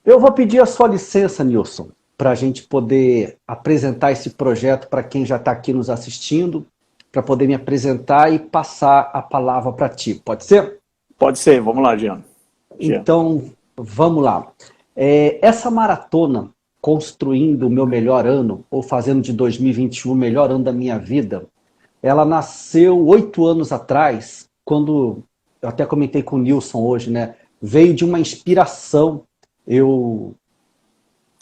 Eu vou pedir a sua licença, Nilson, para a gente poder apresentar esse projeto para quem já está aqui nos assistindo, para poder me apresentar e passar a palavra para ti. Pode ser? Pode ser, vamos lá, Jean. Então, vamos lá. Essa maratona, construindo o meu melhor ano, ou fazendo de 2021 o melhor ano da minha vida, ela nasceu 8 anos atrás, quando, eu até comentei com o Nilson hoje, né? Veio de uma inspiração. Eu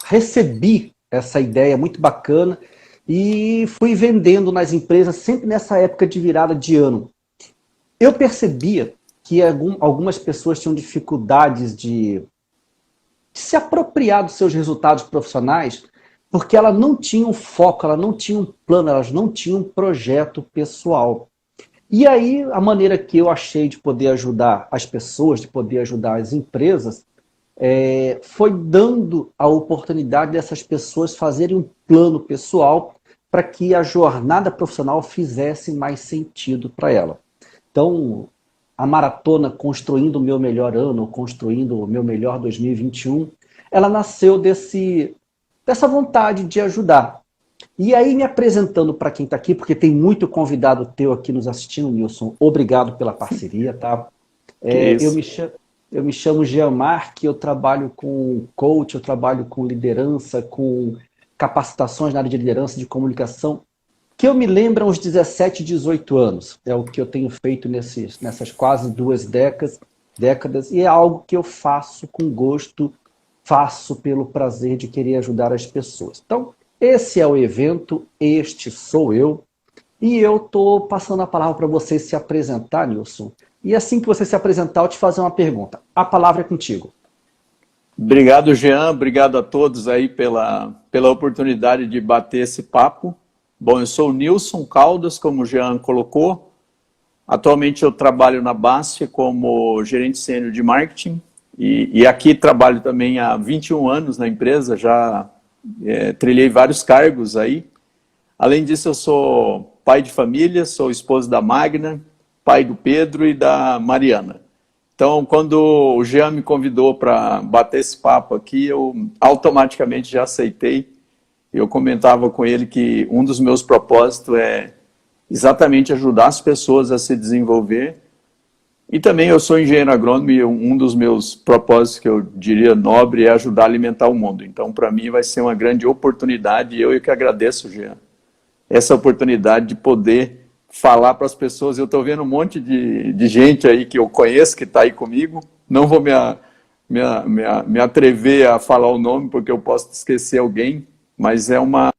recebi essa ideia muito bacana e fui vendendo nas empresas sempre nessa época de virada de ano. Eu percebia que algumas pessoas tinham dificuldades de se apropriar dos seus resultados profissionais porque elas não tinham foco, elas não tinham plano, elas não tinham projeto pessoal. E aí, a maneira que eu achei de poder ajudar as pessoas, de poder ajudar as empresas, foi dando a oportunidade dessas pessoas fazerem um plano pessoal para que a jornada profissional fizesse mais sentido para ela. Então, a maratona Construindo o Meu Melhor Ano, Construindo o Meu Melhor 2021, ela nasceu dessa vontade de ajudar. E aí, me apresentando para quem está aqui, porque tem muito convidado teu aqui nos assistindo, Nilson, obrigado pela parceria, tá? Eu me chamo Jean Marc, eu trabalho com coach, eu trabalho com liderança, com capacitações na área de liderança, de comunicação, que eu me lembro aos 17, 18 anos. É o que eu tenho feito nessas quase 2 décadas, e é algo que eu faço com gosto, faço pelo prazer de querer ajudar as pessoas. Então, esse é o evento, este sou eu, e eu estou passando a palavra para você se apresentar, Nilson. E assim que você se apresentar, eu te fazer uma pergunta. A palavra é contigo. Obrigado, Jean. Obrigado a todos aí pela oportunidade de bater esse papo. Bom, eu sou o Nilson Caldas, como o Jean colocou. Atualmente eu trabalho na BASF como gerente sênior de marketing. E aqui trabalho também há 21 anos na empresa, já trilhei vários cargos aí. Além disso, eu sou pai de família, sou esposo da Magna, pai do Pedro e da Mariana. Então, quando o Jean me convidou para bater esse papo aqui, eu automaticamente já aceitei. Eu comentava com ele que um dos meus propósitos é exatamente ajudar as pessoas a se desenvolver. E também eu sou engenheiro agrônomo e um dos meus propósitos, que eu diria nobre, é ajudar a alimentar o mundo. Então, para mim, vai ser uma grande oportunidade, e eu que agradeço, Jean, essa oportunidade de poder falar para as pessoas. Eu estou vendo um monte de gente aí que eu conheço, que está aí comigo. Não vou me atrever a falar o nome, porque eu posso esquecer alguém, mas é uma...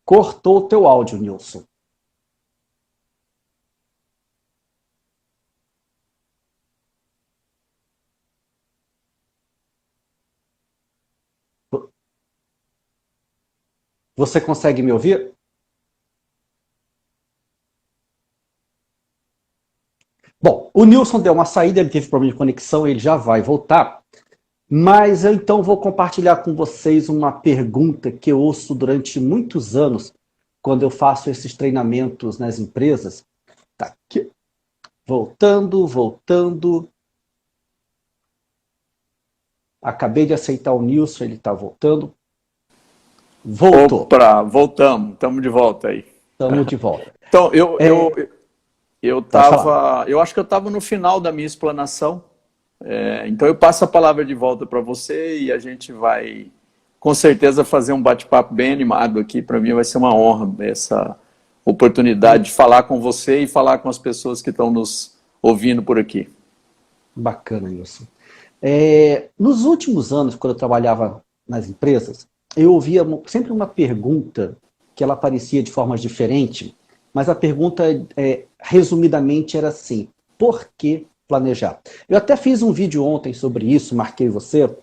Cortou o teu áudio, Nilson. Você consegue me ouvir? Bom, o Nilson deu uma saída, ele teve problema de conexão, ele já vai voltar. Mas eu então vou compartilhar com vocês uma pergunta que eu ouço durante muitos anos, quando eu faço esses treinamentos nas empresas. Tá aqui. Voltando. Acabei de aceitar o Nilson, ele está voltando. Voltou. Opa, voltamos, estamos de volta aí. Estamos de volta. Então, eu acho que eu estava no final da minha explanação. Então eu passo a palavra de volta para você e a gente vai, com certeza, fazer um bate-papo bem animado aqui. Para mim vai ser uma honra essa oportunidade de falar com você e falar com as pessoas que estão nos ouvindo por aqui. Bacana, Nilson. Nos últimos anos, quando eu trabalhava nas empresas, eu ouvia sempre uma pergunta que ela aparecia de formas diferentes, mas a pergunta, resumidamente, era assim: por que planejar? Eu até fiz um vídeo ontem sobre isso, marquei você,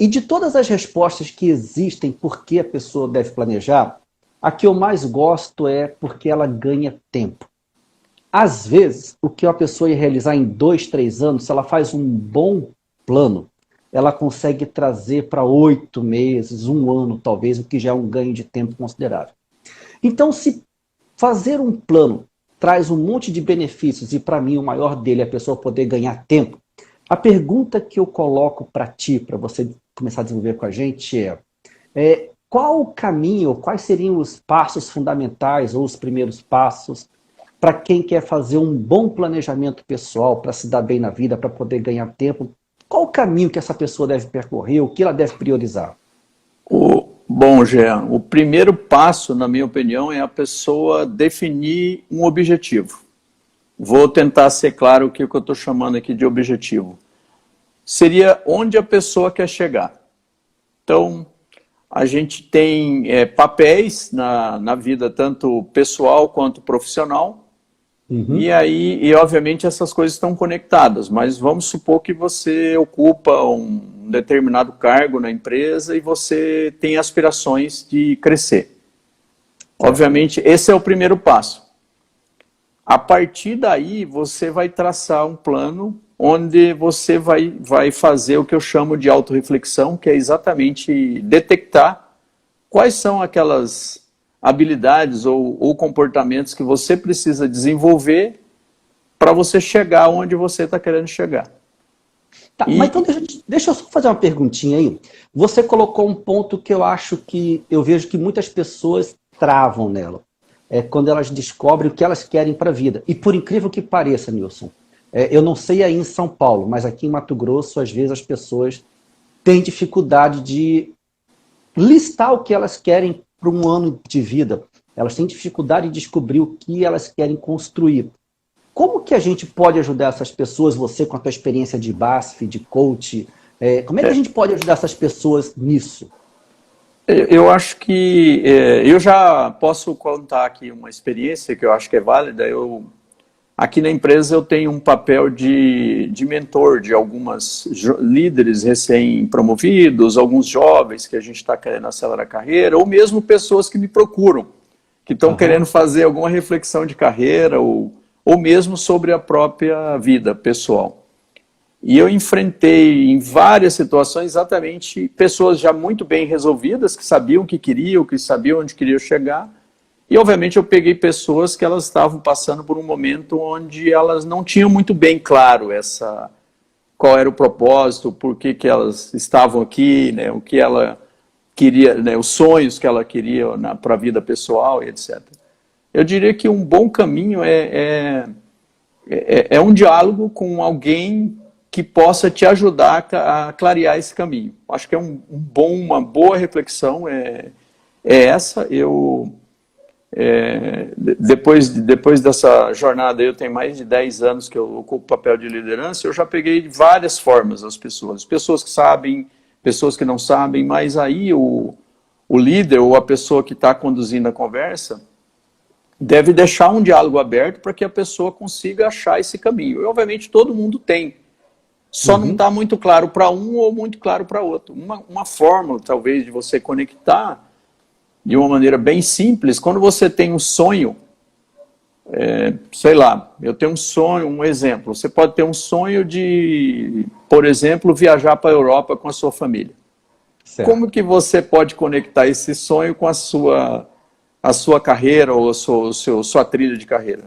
e de todas as respostas que existem por que a pessoa deve planejar, a que eu mais gosto é porque ela ganha tempo. Às vezes, o que uma pessoa ia realizar em 2, 3 anos, se ela faz um bom plano, ela consegue trazer para 8 meses, 1 ano talvez, o que já é um ganho de tempo considerável. Então, se fazer um plano traz um monte de benefícios, e para mim o maior dele é a pessoa poder ganhar tempo. A pergunta que eu coloco para ti, para você começar a desenvolver com a gente qual o caminho, quais seriam os passos fundamentais ou os primeiros passos para quem quer fazer um bom planejamento pessoal, para se dar bem na vida, para poder ganhar tempo? Qual o caminho que essa pessoa deve percorrer, o que ela deve priorizar? Bom, Jean, o primeiro passo, na minha opinião, é a pessoa definir um objetivo. Vou tentar ser claro o que eu estou chamando aqui de objetivo. Seria onde a pessoa quer chegar. Então, a gente tem papéis na vida, tanto pessoal quanto profissional, e obviamente essas coisas estão conectadas, mas vamos supor que você ocupa um determinado cargo na empresa e você tem aspirações de crescer. Obviamente, esse é o primeiro passo. A partir daí, você vai traçar um plano onde você vai fazer o que eu chamo de autorreflexão, que é exatamente detectar quais são aquelas habilidades ou comportamentos que você precisa desenvolver para você chegar onde você está querendo chegar. Tá, mas então deixa eu só fazer uma perguntinha aí. Você colocou um ponto que eu vejo que muitas pessoas travam nela. É quando elas descobrem o que elas querem para a vida. E por incrível que pareça, Nilson, eu não sei aí em São Paulo, mas aqui em Mato Grosso, às vezes as pessoas têm dificuldade de listar o que elas querem para um ano de vida. Elas têm dificuldade de descobrir o que elas querem construir. Como que a gente pode ajudar essas pessoas, você com a tua experiência de BASF, de coach, como é que a gente pode ajudar essas pessoas nisso? Eu acho que eu já posso contar aqui uma experiência que eu acho que é válida. Aqui na empresa eu tenho um papel de mentor de algumas líderes recém-promovidos, alguns jovens que a gente está querendo acelerar a carreira, ou mesmo pessoas que me procuram, que estão querendo fazer alguma reflexão de carreira ou mesmo sobre a própria vida pessoal. E eu enfrentei em várias situações exatamente pessoas já muito bem resolvidas, que sabiam o que queriam, que sabiam onde queriam chegar. E obviamente eu peguei pessoas que elas estavam passando por um momento onde elas não tinham muito bem claro qual era o propósito, por que elas estavam aqui, né, o que ela queria, né, os sonhos que ela queria para a vida pessoal e etc. Eu diria que um bom caminho é um diálogo com alguém que possa te ajudar a clarear esse caminho. Acho que uma boa reflexão é essa. Depois dessa jornada, eu tenho mais de 10 anos que eu ocupo o papel de liderança, eu já peguei de várias formas as pessoas que sabem, pessoas que não sabem, mas aí o líder ou a pessoa que está conduzindo a conversa deve deixar um diálogo aberto para que a pessoa consiga achar esse caminho. E, obviamente, todo mundo tem. Só não está muito claro para um ou muito claro para outro. Uma fórmula, talvez, de você conectar de uma maneira bem simples, quando você tem um sonho, sei lá, eu tenho um sonho, um exemplo, você pode ter um sonho de, por exemplo, viajar para a Europa com a sua família. Certo. Como que você pode conectar esse sonho com a sua carreira ou sua trilha de carreira?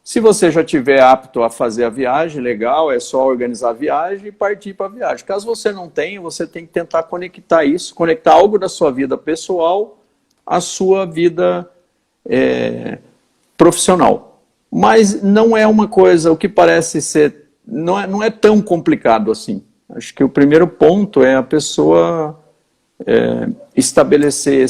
Se você já estiver apto a fazer a viagem, legal, é só organizar a viagem e partir para a viagem. Caso você não tenha, você tem que tentar conectar isso, conectar algo da sua vida pessoal à sua vida profissional. Mas não é uma coisa, o que parece ser, não é tão complicado assim. Acho que o primeiro ponto é a pessoa estabelecer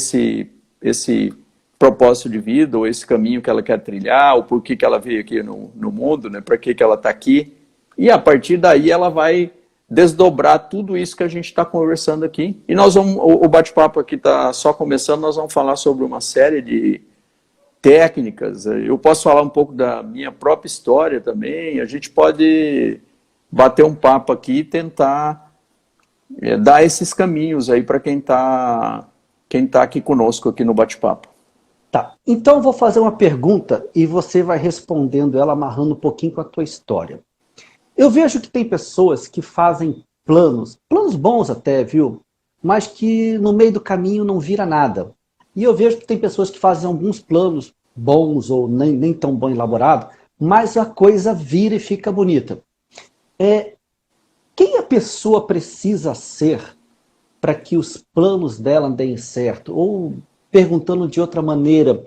esse propósito de vida, ou esse caminho que ela quer trilhar, ou por que ela veio aqui no mundo, né? Para que ela está aqui. E a partir daí ela vai desdobrar tudo isso que a gente está conversando aqui. E nós vamos, o bate-papo aqui está só começando, nós vamos falar sobre uma série de técnicas. Eu posso falar um pouco da minha própria história também. A gente pode bater um papo aqui e tentar dar esses caminhos aí para quem tá aqui conosco aqui no bate-papo. Tá, então eu vou fazer uma pergunta e você vai respondendo ela amarrando um pouquinho com a tua história. Eu vejo que tem pessoas que fazem planos bons até, viu? Mas que no meio do caminho não vira nada. E eu vejo que tem pessoas que fazem alguns planos bons ou nem tão bem elaborados, mas a coisa vira e fica bonita. Quem a pessoa precisa ser para que os planos dela deem certo? Ou, perguntando de outra maneira,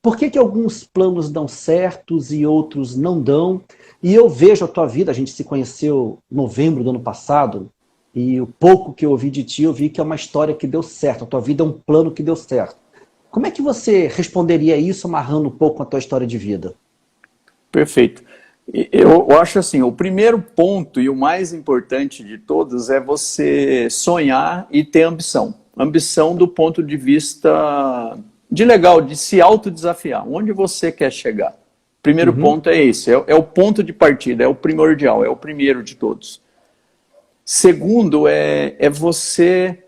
por que alguns planos dão certos e outros não dão? E eu vejo a tua vida, a gente se conheceu em novembro do ano passado, e o pouco que eu ouvi de ti, eu vi que é uma história que deu certo. A tua vida é um plano que deu certo. Como é que você responderia isso, amarrando um pouco a tua história de vida? Perfeito. Eu acho assim, o primeiro ponto e o mais importante de todos é você sonhar e ter ambição. Ambição do ponto de vista de se autodesafiar. Onde você quer chegar? Primeiro ponto é esse, é o ponto de partida, é o primordial, é o primeiro de todos. Segundo é você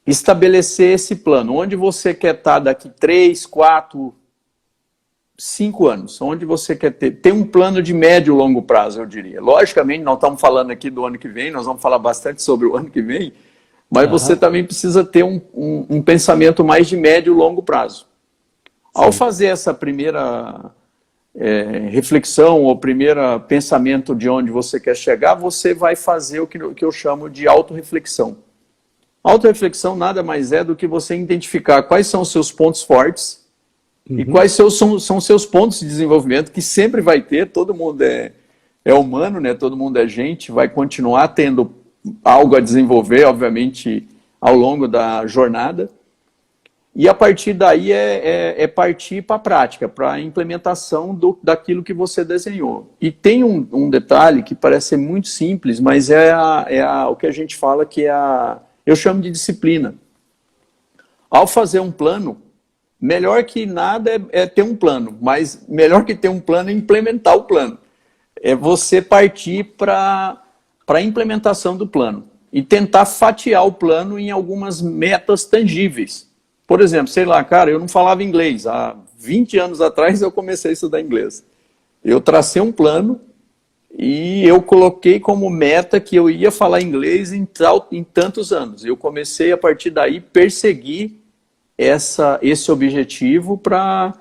estabelecer esse plano. Onde você quer estar daqui 3, 4, 5 anos? Onde você quer ter um plano de médio e longo prazo, eu diria. Logicamente, nós estamos falando aqui do ano que vem, nós vamos falar bastante sobre o ano que vem, mas você também precisa ter um pensamento mais de médio e longo prazo. Sim. Ao fazer essa primeira reflexão, ou primeiro pensamento de onde você quer chegar, você vai fazer o que eu chamo de autorreflexão. Autorreflexão nada mais é do que você identificar quais são os seus pontos fortes e quais são os seus pontos de desenvolvimento, que sempre vai ter, todo mundo é humano, né? Todo mundo é gente, vai continuar tendo algo a desenvolver, obviamente, ao longo da jornada. E a partir daí é partir para a prática, para a implementação daquilo que você desenhou. E tem um detalhe que parece ser muito simples, mas o que a gente fala que eu chamo de disciplina. Ao fazer um plano, melhor que nada é ter um plano, mas melhor que ter um plano é implementar o plano. É você partir para a implementação do plano e tentar fatiar o plano em algumas metas tangíveis. Por exemplo, sei lá, cara, eu não falava inglês. Há 20 anos atrás eu comecei a estudar inglês. Eu tracei um plano e eu coloquei como meta que eu ia falar inglês em tantos anos. Eu comecei a partir daí perseguir esse objetivo para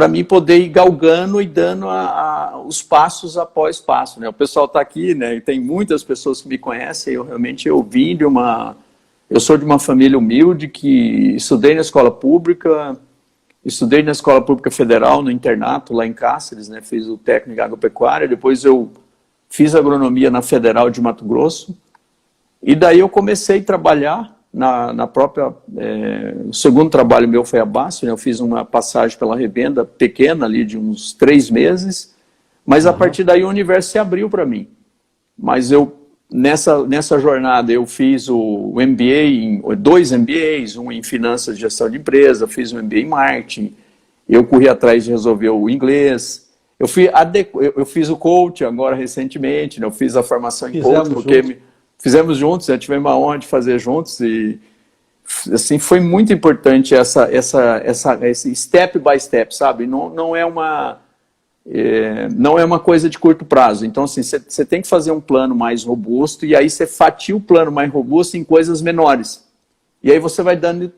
mim poder ir galgando e dando os passos após passo, né? O pessoal está aqui, né? E tem muitas pessoas que me conhecem. Eu sou de uma família humilde que estudei na escola pública federal, no internato, lá em Cáceres, né? Fiz o técnico em agropecuária, depois eu fiz agronomia na Federal de Mato Grosso, e daí eu comecei a trabalhar na própria... o segundo trabalho meu foi a Basso, né? Eu fiz uma passagem pela revenda pequena ali de uns 3 meses, mas a partir daí o universo se abriu para mim. Mas nessa jornada eu fiz o MBA, 2 MBAs, um em Finanças e Gestão de Empresa, fiz um MBA em Marketing, eu corri atrás de resolver o inglês, eu fiz o coach agora recentemente, né? Eu fiz a formação em coach, porque fizemos juntos, já tivemos a honra de fazer juntos, e assim, foi muito importante esse step by step, sabe? Não é uma coisa de curto prazo. Então, assim, você tem que fazer um plano mais robusto e aí você fatia o plano mais robusto em coisas menores. E aí você vai dando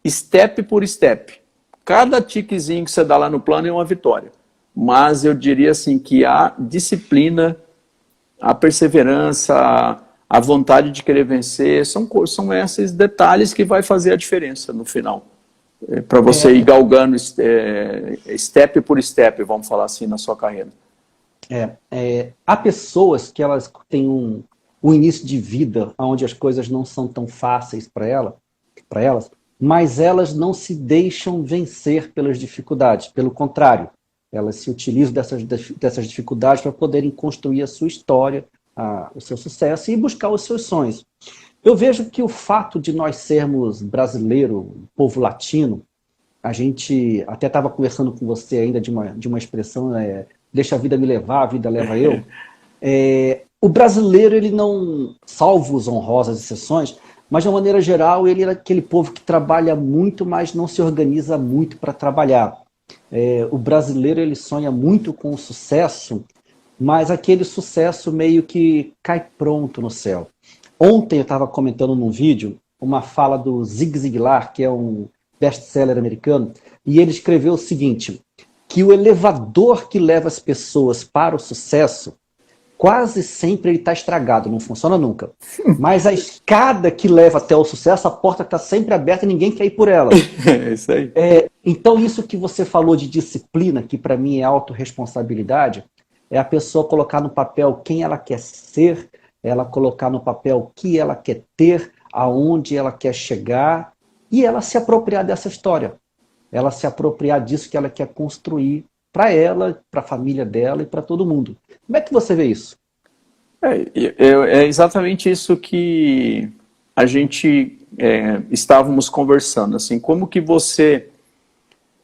step por step. Cada tiquezinho que você dá lá no plano é uma vitória. Mas eu diria assim que a disciplina, a perseverança, a vontade de querer vencer, são esses detalhes que vai fazer a diferença no final. Para você ir galgando step por step, vamos falar assim, na sua carreira. Há pessoas que elas têm um início de vida onde as coisas não são tão fáceis para elas, mas elas não se deixam vencer pelas dificuldades. Pelo contrário, elas se utilizam dessas dificuldades para poderem construir a sua história, o seu sucesso e buscar os seus sonhos. Eu vejo que o fato de nós sermos brasileiro, povo latino, a gente até estava conversando com você ainda de uma expressão, deixa a vida me levar, a vida leva eu. O brasileiro, ele não, salvo as honrosas exceções, mas de uma maneira geral, ele é aquele povo que trabalha muito, mas não se organiza muito para trabalhar. O brasileiro, ele sonha muito com o sucesso, mas aquele sucesso meio que cai pronto no céu. Ontem eu estava comentando num vídeo uma fala do Zig Ziglar, que é um best-seller americano, e ele escreveu o seguinte, que o elevador que leva as pessoas para o sucesso, quase sempre ele está estragado, não funciona nunca. Mas a escada que leva até o sucesso, a porta está sempre aberta e ninguém quer ir por ela. É isso aí. Então isso que você falou de disciplina, que para mim é autorresponsabilidade, é a pessoa colocar no papel quem ela quer ser, ela colocar no papel o que ela quer ter, aonde ela quer chegar, e ela se apropriar dessa história. Ela se apropriar disso que ela quer construir para ela, para a família dela e para todo mundo. Como é que você vê isso? É exatamente isso que a gente estávamos conversando. Assim, como que você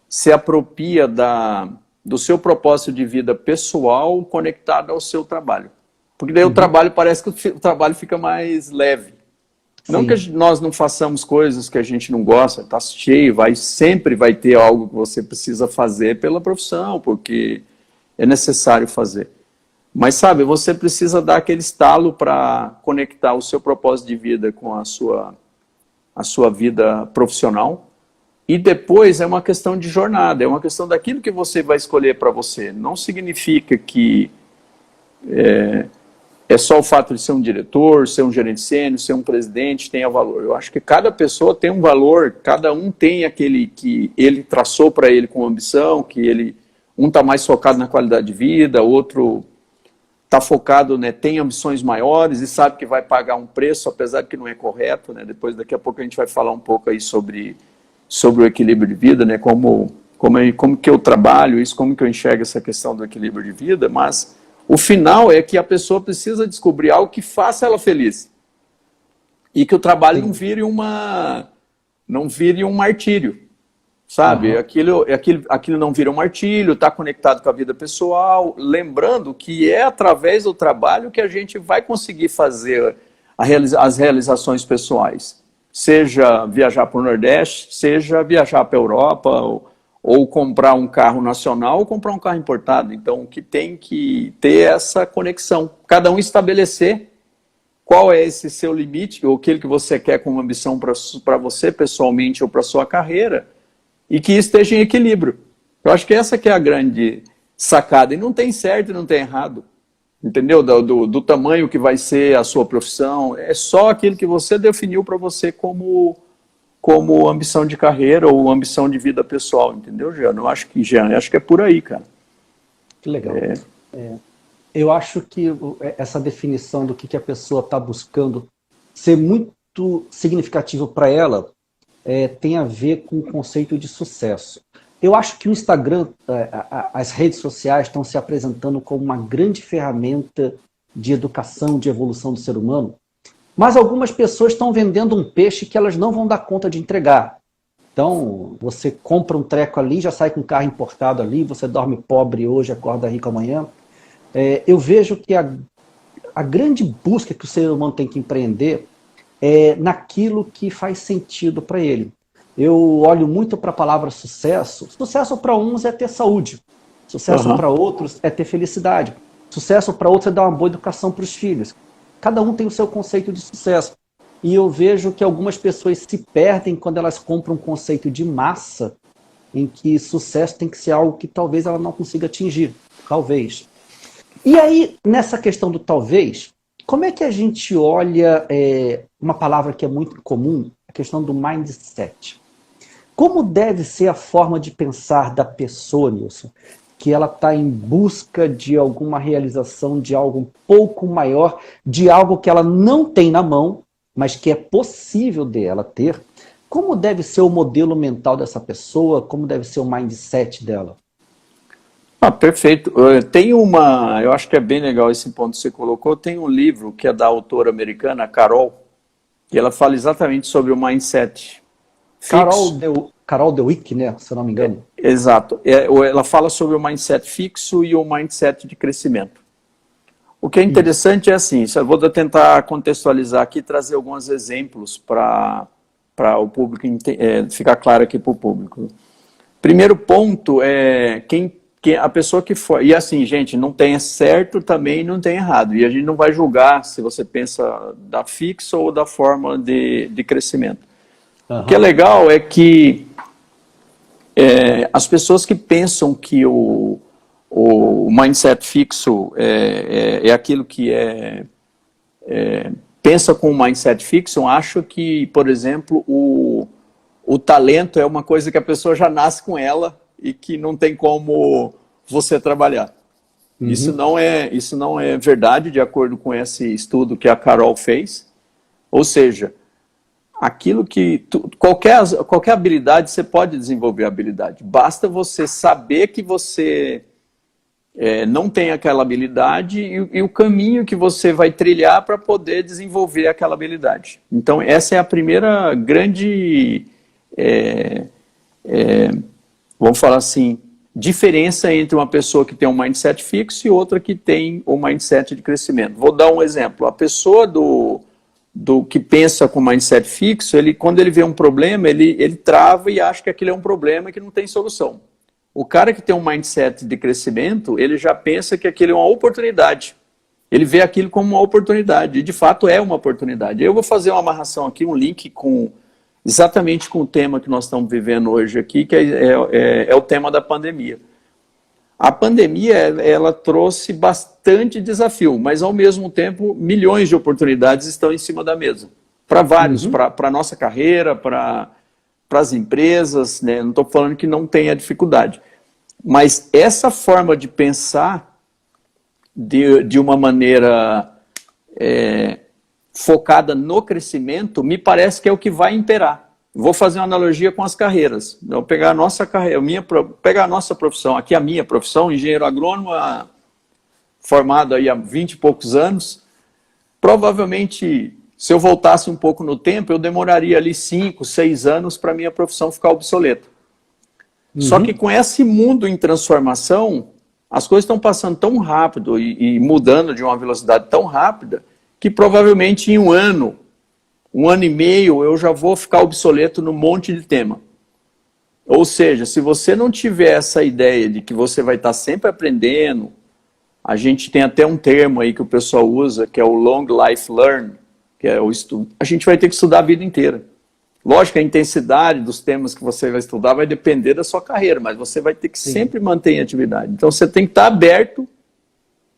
se apropria do seu propósito de vida pessoal conectado ao seu trabalho? Porque daí o trabalho, parece que o trabalho fica mais leve. Sim. Não que nós não façamos coisas que a gente não gosta, está cheio, sempre vai ter algo que você precisa fazer pela profissão, porque é necessário fazer. Mas sabe, você precisa dar aquele estalo para conectar o seu propósito de vida com a sua vida profissional. E depois é uma questão de jornada, é uma questão daquilo que você vai escolher para você. Não significa que é só o fato de ser um diretor, ser um gerente sênior, ser um presidente, tenha valor. Eu acho que cada pessoa tem um valor, cada um tem aquele que ele traçou para ele com ambição, um está mais focado na qualidade de vida, outro está focado, né, tem ambições maiores e sabe que vai pagar um preço, apesar de que não é correto, né? Daqui a pouco a gente vai falar um pouco aí sobre o equilíbrio de vida, né? Como que eu trabalho isso, como que eu enxergo essa questão do equilíbrio de vida, mas o final é que a pessoa precisa descobrir algo que faça ela feliz. E que o trabalho não vire um martírio. Sabe? Uhum. Aquilo não vira um martírio, está conectado com a vida pessoal. Lembrando que é através do trabalho que a gente vai conseguir fazer as realizações pessoais. Seja viajar para o Nordeste, seja viajar para a Europa, ou comprar um carro nacional ou comprar um carro importado. Então, que tem que ter essa conexão. Cada um estabelecer qual é esse seu limite, ou aquele que você quer como ambição para você pessoalmente ou para a sua carreira, e que esteja em equilíbrio. Eu acho que essa que é a grande sacada. E não tem certo e não tem errado. Entendeu? Do tamanho que vai ser a sua profissão. É só aquilo que você definiu para você como ambição de carreira ou ambição de vida pessoal, entendeu, Jean? Eu acho que é por aí, cara. Que legal. Eu acho que essa definição do que a pessoa está buscando ser muito significativo para ela tem a ver com o conceito de sucesso. Eu acho que o Instagram, as redes sociais estão se apresentando como uma grande ferramenta de educação, de evolução do ser humano, mas algumas pessoas estão vendendo um peixe que elas não vão dar conta de entregar. Então, você compra um treco ali, já sai com um carro importado ali, você dorme pobre hoje, acorda rico amanhã. Eu vejo que a grande busca que o ser humano tem que empreender é naquilo que faz sentido para ele. Eu olho muito para a palavra sucesso. Sucesso para uns é ter saúde. Sucesso para outros é ter felicidade. Sucesso para outros é dar uma boa educação para os filhos. Cada um tem o seu conceito de sucesso. E eu vejo que algumas pessoas se perdem quando elas compram um conceito de massa, em que sucesso tem que ser algo que talvez ela não consiga atingir. Talvez. E aí, nessa questão do talvez, como é que a gente olha uma palavra que é muito comum, a questão do mindset? Como deve ser a forma de pensar da pessoa, Nilson, que ela está em busca de alguma realização, de algo um pouco maior, de algo que ela não tem na mão, mas que é possível dela ter? Como deve ser o modelo mental dessa pessoa? Como deve ser o mindset dela? Perfeito. Eu acho que é bem legal esse ponto que você colocou. Tem um livro que é da autora americana, Carol, e ela fala exatamente sobre o mindset. Carol Dweck, né? Se eu não me engano. Exato. Ela fala sobre o mindset fixo e o mindset de crescimento. O que é interessante é assim, eu vou tentar contextualizar aqui e trazer alguns exemplos para o público ficar claro aqui para o público. Primeiro ponto é a pessoa que for. E assim, gente, não tem certo também não tem errado. E a gente não vai julgar se você pensa da fixa ou da forma de crescimento. O que é legal é que As pessoas que pensam que o mindset fixo é aquilo que pensa com o mindset fixo, acham que, por exemplo, o talento é uma coisa que a pessoa já nasce com ela e que não tem como você trabalhar. Uhum. Isso não é verdade, de acordo com esse estudo que a Carol fez. Ou seja, aquilo que qualquer habilidade, você pode desenvolver habilidade. Basta você saber que você não tem aquela habilidade e o caminho que você vai trilhar para poder desenvolver aquela habilidade. Então, essa é a primeira grande, vamos falar assim, diferença entre uma pessoa que tem um mindset fixo e outra que tem um mindset de crescimento. Vou dar um exemplo. A pessoa do que pensa com mindset fixo, quando ele vê um problema, ele trava e acha que aquilo é um problema e que não tem solução. O cara que tem um mindset de crescimento, ele já pensa que aquilo é uma oportunidade. Ele vê aquilo como uma oportunidade, e de fato é uma oportunidade. Eu vou fazer uma amarração aqui, um link exatamente com o tema que nós estamos vivendo hoje aqui, que é o tema da pandemia. A pandemia, ela trouxe bastante desafio, mas ao mesmo tempo, milhões de oportunidades estão em cima da mesa. Para vários, para a nossa carreira, para as empresas, né? Não estou falando que não tenha dificuldade. Mas essa forma de pensar de uma maneira focada no crescimento, me parece que é o que vai imperar. Vou fazer uma analogia com as carreiras. Vou pegar a nossa carreira, pegar a nossa profissão, aqui a minha profissão, engenheiro agrônomo, formado aí há 20 e poucos anos. Provavelmente, se eu voltasse um pouco no tempo, eu demoraria ali 5, 6 anos para a minha profissão ficar obsoleta. Só que com esse mundo em transformação, as coisas estão passando tão rápido e mudando de uma velocidade tão rápida, que provavelmente em um ano e meio, eu já vou ficar obsoleto num monte de tema. Ou seja, se você não tiver essa ideia de que você vai estar sempre aprendendo, a gente tem até um termo aí que o pessoal usa, que é o long life learn, que é o estudo. A gente vai ter que estudar a vida inteira. Lógico que a intensidade dos temas que você vai estudar vai depender da sua carreira, mas você vai ter que sempre manter em atividade. Então você tem que estar aberto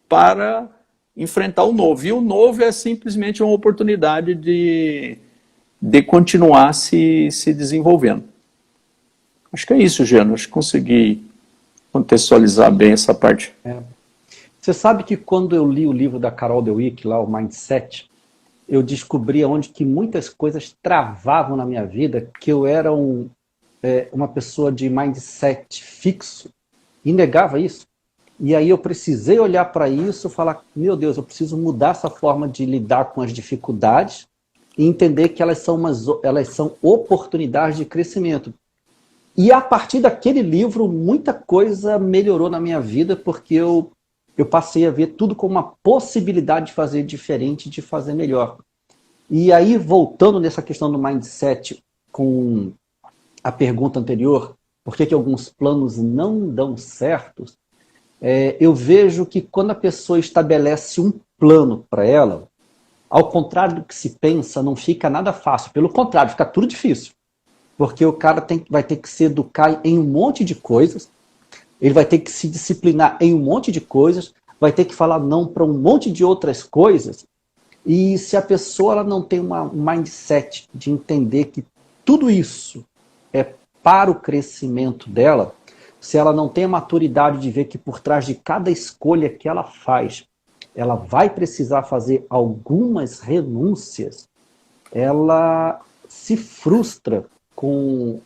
para enfrentar o novo. E o novo é simplesmente uma oportunidade de continuar se desenvolvendo. Acho que é isso, Geno. Acho que consegui contextualizar bem essa parte. Você sabe que quando eu li o livro da Carol Dweck, lá, o Mindset, eu descobri onde que muitas coisas travavam na minha vida, que eu era uma pessoa de mindset fixo e negava isso. E aí eu precisei olhar para isso e falar, meu Deus, eu preciso mudar essa forma de lidar com as dificuldades e entender que elas são oportunidades de crescimento. E a partir daquele livro, muita coisa melhorou na minha vida, porque eu passei a ver tudo como uma possibilidade de fazer diferente, de fazer melhor. E aí, voltando nessa questão do mindset, com a pergunta anterior, por que alguns planos não dão certo? Eu vejo que quando a pessoa estabelece um plano para ela, ao contrário do que se pensa, não fica nada fácil. Pelo contrário, fica tudo difícil. Porque o cara vai ter que se educar em um monte de coisas, ele vai ter que se disciplinar em um monte de coisas, vai ter que falar não para um monte de outras coisas. E se a pessoa ela não tem um mindset de entender que tudo isso é para o crescimento dela, se ela não tem a maturidade de ver que por trás de cada escolha que ela faz, ela vai precisar fazer algumas renúncias, ela se frustra com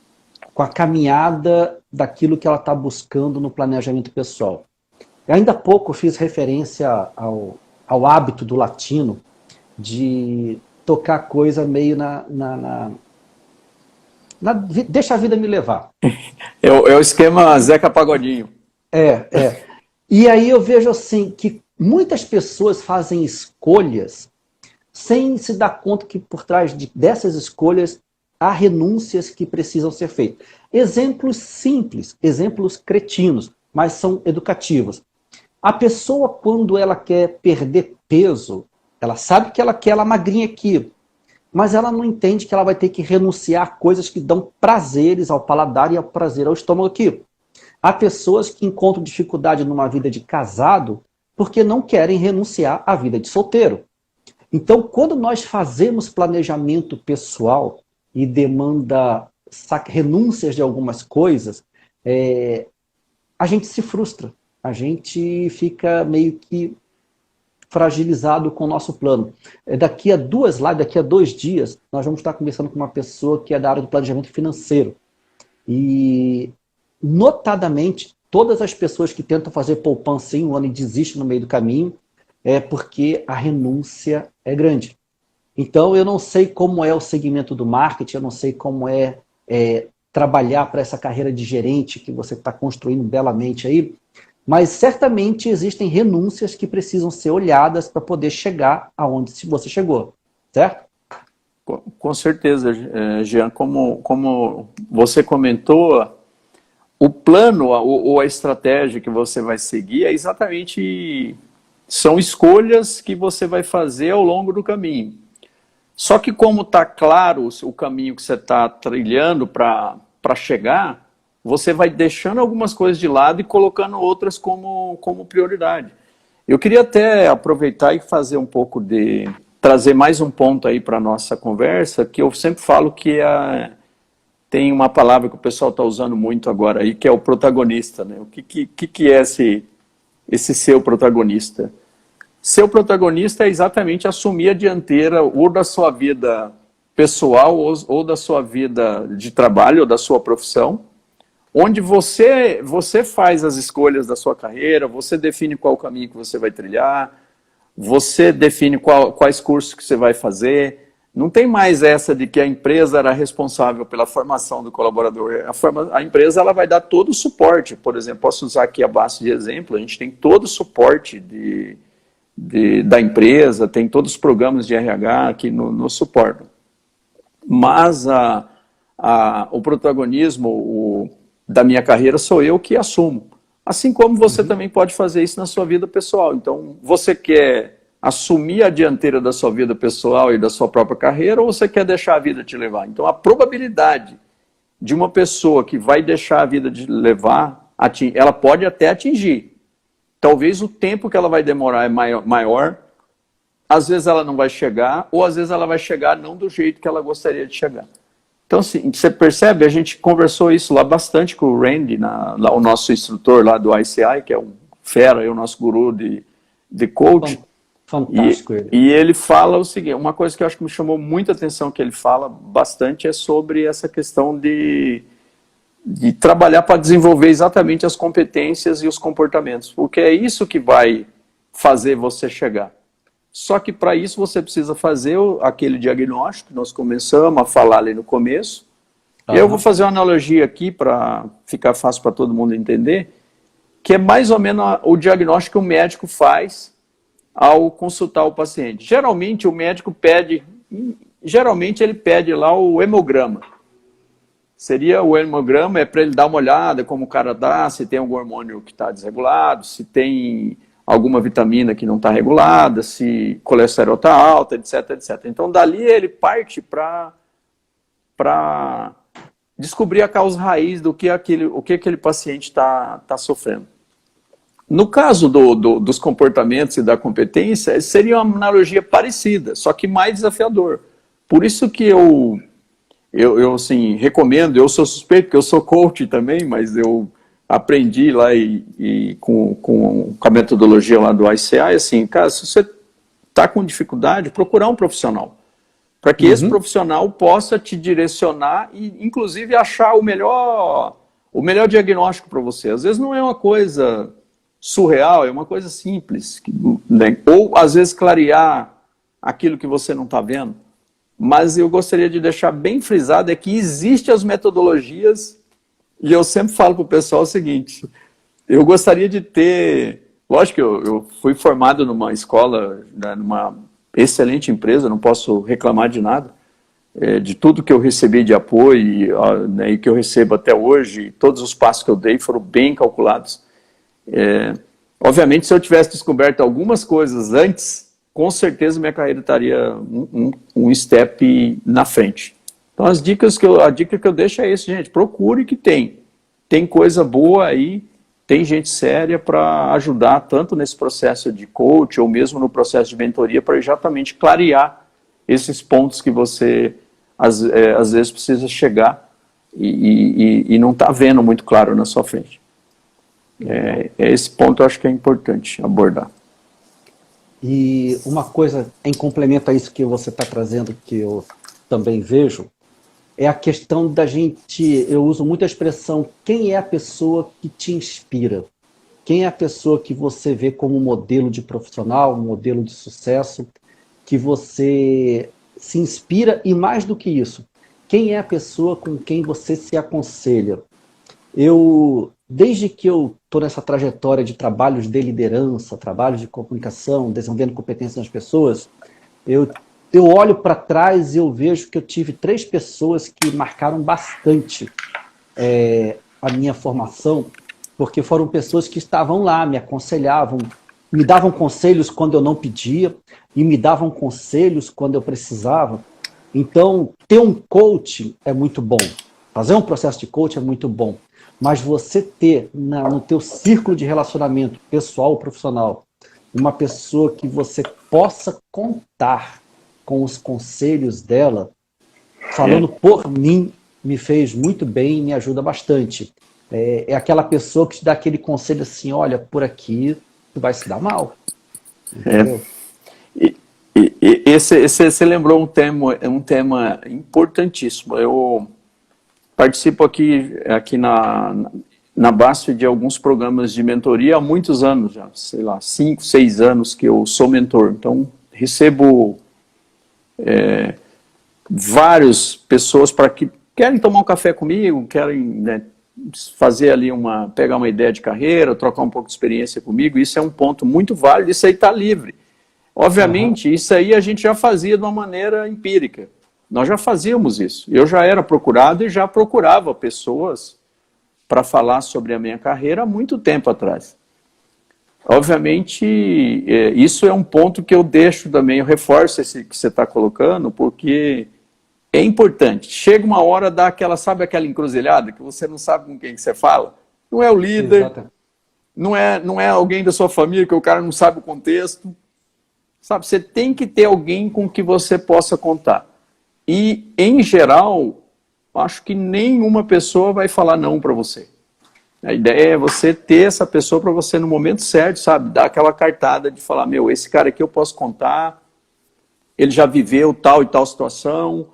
a caminhada daquilo que ela está buscando no planejamento pessoal. Ainda há pouco eu fiz referência ao hábito do latino de tocar coisa meio deixa a vida me levar. É o esquema Zeca Pagodinho. E aí eu vejo assim que muitas pessoas fazem escolhas sem se dar conta que por trás dessas escolhas há renúncias que precisam ser feitas. Exemplos simples, exemplos cretinos, mas são educativos. A pessoa, quando ela quer perder peso, ela sabe que ela quer ela magrinha aqui, mas ela não entende que ela vai ter que renunciar a coisas que dão prazeres ao paladar e ao prazer ao estômago aqui. Há pessoas que encontram dificuldade numa vida de casado porque não querem renunciar à vida de solteiro. Então, quando nós fazemos planejamento pessoal e demanda renúncias de algumas coisas, a gente se frustra, a gente fica meio que fragilizado com o nosso plano. Daqui a 2 dias, nós vamos estar conversando com uma pessoa que é da área do planejamento financeiro. E, notadamente, todas as pessoas que tentam fazer poupança em um ano e desistem no meio do caminho, é porque a renúncia é grande. Então, eu não sei como é o segmento do marketing, eu não sei como é trabalhar para essa carreira de gerente que você está construindo belamente aí, mas certamente existem renúncias que precisam ser olhadas para poder chegar aonde você chegou, certo? Com certeza, Jean, como você comentou, o plano ou a estratégia que você vai seguir é exatamente, são escolhas que você vai fazer ao longo do caminho. Só que como está claro o caminho que você está trilhando para chegar, você vai deixando algumas coisas de lado e colocando outras como prioridade. Eu queria até aproveitar e fazer um pouco trazer mais um ponto aí para a nossa conversa, que eu sempre falo que tem uma palavra que o pessoal está usando muito agora aí, que é o protagonista, né? O que é esse seu protagonista? Seu protagonista é exatamente assumir a dianteira ou da sua vida pessoal ou da sua vida de trabalho ou da sua profissão, onde você faz as escolhas da sua carreira, você define qual caminho que você vai trilhar, você define quais cursos que você vai fazer. Não tem mais essa de que a empresa era responsável pela formação do colaborador. A empresa ela vai dar todo o suporte. Por exemplo, posso usar aqui a base de exemplo, a gente tem todo o suporte da empresa, tem todos os programas de RH que nos suportam. Mas o protagonismo da minha carreira sou eu que assumo. Assim como você também pode fazer isso na sua vida pessoal. Então, você quer assumir a dianteira da sua vida pessoal e da sua própria carreira, ou você quer deixar a vida te levar? Então, a probabilidade de uma pessoa que vai deixar a vida te levar, ela pode até atingir. Talvez o tempo que ela vai demorar é maior, às vezes ela não vai chegar, ou às vezes ela vai chegar não do jeito que ela gostaria de chegar. Então, assim, você percebe, a gente conversou isso lá bastante com o Randy, o nosso instrutor lá do ICI, que é um fera, é o nosso guru de coach. Fantástico ele. E ele fala o seguinte, uma coisa que eu acho que me chamou muita atenção que ele fala bastante é sobre essa questão de trabalhar para desenvolver exatamente as competências e os comportamentos, porque é isso que vai fazer você chegar. Só que para isso você precisa fazer aquele diagnóstico que nós começamos a falar ali no começo. Eu vou fazer uma analogia aqui para ficar fácil para todo mundo entender, que é mais ou menos o diagnóstico que o médico faz ao consultar o paciente. Geralmente o médico ele pede lá o hemograma. Seria o hemograma, para ele dar uma olhada como o cara dá, se tem algum hormônio que está desregulado, se tem alguma vitamina que não está regulada, se colesterol está alto, etc, etc. Então, dali ele parte para descobrir a causa raiz do que aquele paciente está sofrendo. No caso dos comportamentos e da competência, seria uma analogia parecida, só que mais desafiador. Por isso que eu assim, recomendo, eu sou suspeito, porque eu sou coach também, mas eu aprendi lá com a metodologia lá do ICI, assim, cara, se você está com dificuldade, procurar um profissional, para que esse profissional possa te direcionar e, inclusive, achar o melhor diagnóstico para você. Às vezes não é uma coisa surreal, é uma coisa simples, né? Ou, às vezes, clarear aquilo que você não está vendo. Mas eu gostaria de deixar bem frisado é que existem as metodologias. E eu sempre falo para o pessoal o seguinte, eu gostaria de ter... Lógico que eu fui formado numa escola, numa excelente empresa, não posso reclamar de nada, de tudo que eu recebi de apoio, né, e que eu recebo até hoje, todos os passos que eu dei foram bem calculados. Obviamente, se eu tivesse descoberto algumas coisas antes, com certeza minha carreira estaria um step na frente. Então a dica que eu deixo é esse, gente, procure que tem coisa boa aí, tem gente séria para ajudar tanto nesse processo de coach ou mesmo no processo de mentoria para exatamente clarear esses pontos que você às vezes precisa chegar e não está vendo muito claro na sua frente. Esse ponto eu acho que é importante abordar. E uma coisa em complemento a isso que você está trazendo, que eu também vejo, é a questão da gente, eu uso muito a expressão, quem é a pessoa que te inspira? Quem é a pessoa que você vê como modelo de profissional, modelo de sucesso, que você se inspira e mais do que isso, quem é a pessoa com quem você se aconselha? Desde que eu estou nessa trajetória de trabalhos de liderança, trabalhos de comunicação, desenvolvendo competências nas pessoas, eu olho para trás e eu vejo que eu tive 3 pessoas que marcaram bastante a minha formação, porque foram pessoas que estavam lá, me aconselhavam, me davam conselhos quando eu não pedia e me davam conselhos quando eu precisava. Então, ter um coach é muito bom. Fazer um processo de coach é muito bom. Mas você ter no teu círculo de relacionamento pessoal ou profissional uma pessoa que você possa contar com os conselhos dela, falando por mim, me fez muito bem e me ajuda bastante. É aquela pessoa que te dá aquele conselho assim, olha, por aqui tu vai se dar mal. Entendeu? Você lembrou um tema importantíssimo. Eu participo aqui na BASF de alguns programas de mentoria há muitos anos já, sei lá, 5, 6 anos que eu sou mentor. Então, recebo várias pessoas que querem tomar um café comigo, querem, né, fazer ali pegar uma ideia de carreira, trocar um pouco de experiência comigo. Isso é um ponto muito válido, isso aí está livre. Obviamente, isso aí a gente já fazia de uma maneira empírica. Nós já fazíamos isso. Eu já era procurado e já procurava pessoas para falar sobre a minha carreira há muito tempo atrás. Obviamente, isso é um ponto que eu deixo também, eu reforço esse que você está colocando, porque é importante. Chega uma hora, sabe aquela encruzilhada, que você não sabe com quem que você fala? Não é o líder, não é alguém da sua família, que o cara não sabe o contexto. Sabe, você tem que ter alguém com que você possa contar. E, em geral, acho que nenhuma pessoa vai falar não para você. A ideia é você ter essa pessoa para você no momento certo, sabe? Dar aquela cartada de falar, esse cara aqui eu posso contar, ele já viveu tal e tal situação,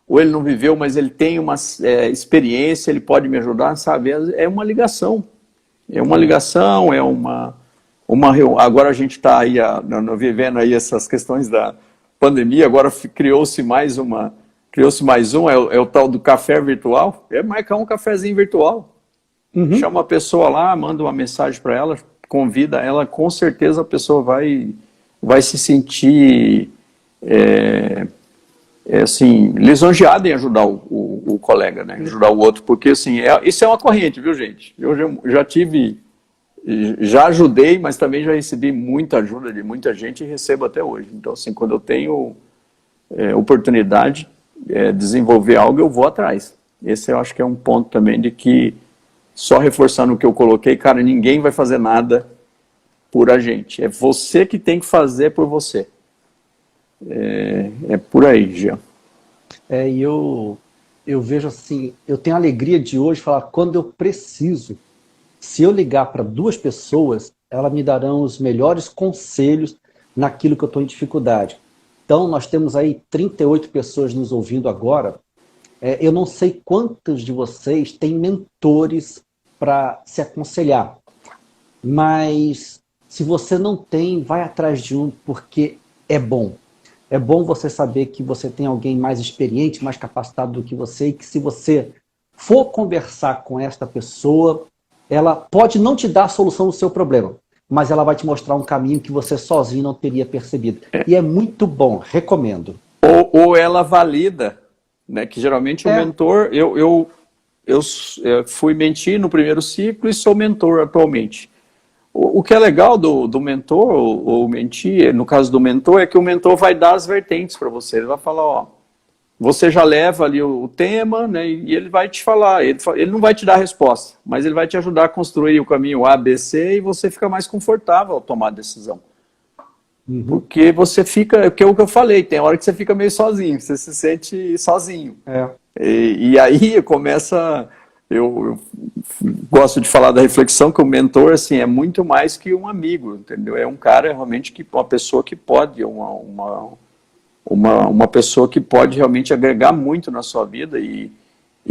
ou ele não viveu, mas ele tem uma experiência, ele pode me ajudar, sabe? É uma ligação. Agora a gente está aí vivendo aí essas questões da pandemia, agora criou-se mais um, é o tal do café virtual, é marcar um cafezinho virtual. Chama a pessoa lá, manda uma mensagem para ela, convida ela, com certeza a pessoa vai se sentir assim, lisonjeada em ajudar o colega, né? Ajudar o outro, porque assim, isso é uma corrente, viu, gente? Eu já ajudei, mas também já recebi muita ajuda de muita gente e recebo até hoje. Então, assim, quando eu tenho oportunidade de desenvolver algo, eu vou atrás. Esse eu acho que é um ponto também de que, só reforçando o que eu coloquei, cara, ninguém vai fazer nada por a gente. É você que tem que fazer por você. É por aí, Jean. E eu vejo assim, eu tenho a alegria de hoje falar, quando eu preciso, se eu ligar para 2 pessoas, elas me darão os melhores conselhos naquilo que eu estou em dificuldade. Então, nós temos aí 38 pessoas nos ouvindo agora. Eu não sei quantos de vocês têm mentores para se aconselhar, mas se você não tem, vai atrás de um, porque é bom. É bom você saber que você tem alguém mais experiente, mais capacitado do que você, e que se você for conversar com esta pessoa, ela pode não te dar a solução do seu problema, mas ela vai te mostrar um caminho que você sozinho não teria percebido. E é muito bom, recomendo. Ou ela valida, né? Que geralmente o mentor, eu fui mentir no primeiro ciclo e sou mentor atualmente. O que é legal do mentor ou mentir, no caso do mentor, é que o mentor vai dar as vertentes para você. Ele vai falar, ó, você já leva ali o tema, né, e ele vai te falar, ele não vai te dar a resposta, mas ele vai te ajudar a construir o caminho A, B, C, e você fica mais confortável ao tomar a decisão. Porque você fica, que é o que eu falei, tem hora que você fica meio sozinho, você se sente sozinho. E aí começa, eu gosto de falar da reflexão que o mentor, assim, é muito mais que um amigo, entendeu? É um cara realmente, uma pessoa que pode, uma pessoa que pode realmente agregar muito na sua vida e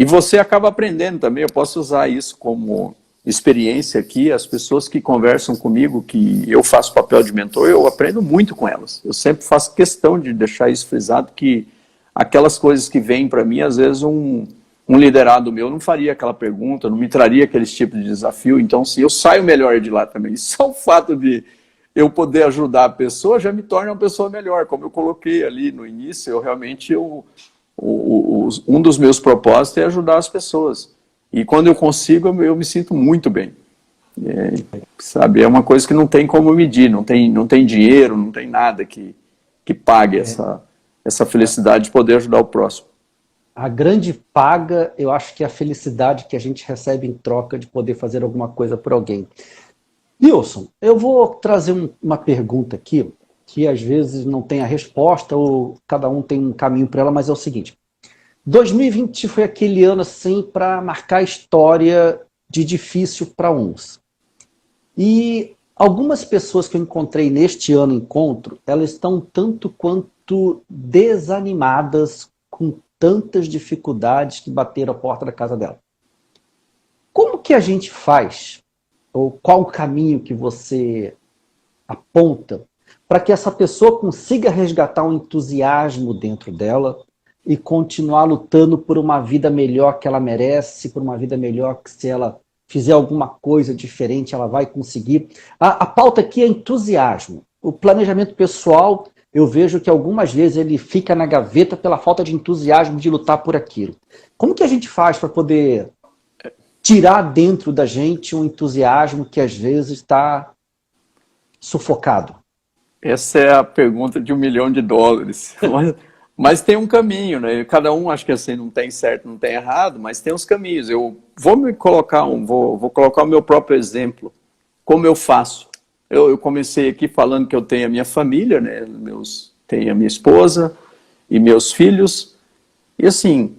você acaba aprendendo também. Eu posso usar isso como experiência aqui. As pessoas que conversam comigo, que eu faço papel de mentor, eu aprendo muito com elas. Eu sempre faço questão de deixar isso frisado, que aquelas coisas que vêm para mim, às vezes um liderado meu não faria aquela pergunta, não me traria aquele tipo de desafio. Então, assim, eu saio melhor de lá também. Só o fato de eu poder ajudar a pessoa já me torna uma pessoa melhor. Como eu coloquei ali no início, eu realmente, um dos meus propósitos é ajudar as pessoas. E quando eu consigo, eu me sinto muito bem. Sabe, é uma coisa que não tem como medir, não tem dinheiro, não tem nada que pague essa felicidade de poder ajudar o próximo. A grande paga, eu acho que é a felicidade que a gente recebe em troca de poder fazer alguma coisa por alguém. Nilson, eu vou trazer uma pergunta aqui, que às vezes não tem a resposta, ou cada um tem um caminho para ela, mas é o seguinte. 2020 foi aquele ano assim para marcar a história de difícil para uns. E algumas pessoas que eu encontrei neste ano encontro, elas estão tanto quanto desanimadas com tantas dificuldades que bateram a porta da casa dela. Como que a gente faz, ou qual o caminho que você aponta para que essa pessoa consiga resgatar um entusiasmo dentro dela e continuar lutando por uma vida melhor que ela merece, por uma vida melhor que, se ela fizer alguma coisa diferente, ela vai conseguir. A pauta aqui é entusiasmo. O planejamento pessoal, eu vejo que algumas vezes ele fica na gaveta pela falta de entusiasmo de lutar por aquilo. Como que a gente faz para poder tirar dentro da gente um entusiasmo que às vezes está sufocado? Essa é a pergunta de $1 milhão. Mas tem um caminho, né? Cada um, acho que assim, não tem certo, não tem errado, mas tem os caminhos. Eu vou colocar o meu próprio exemplo, como eu faço. Eu comecei aqui falando que eu tenho a minha família, né? Tenho a minha esposa e meus filhos. E assim,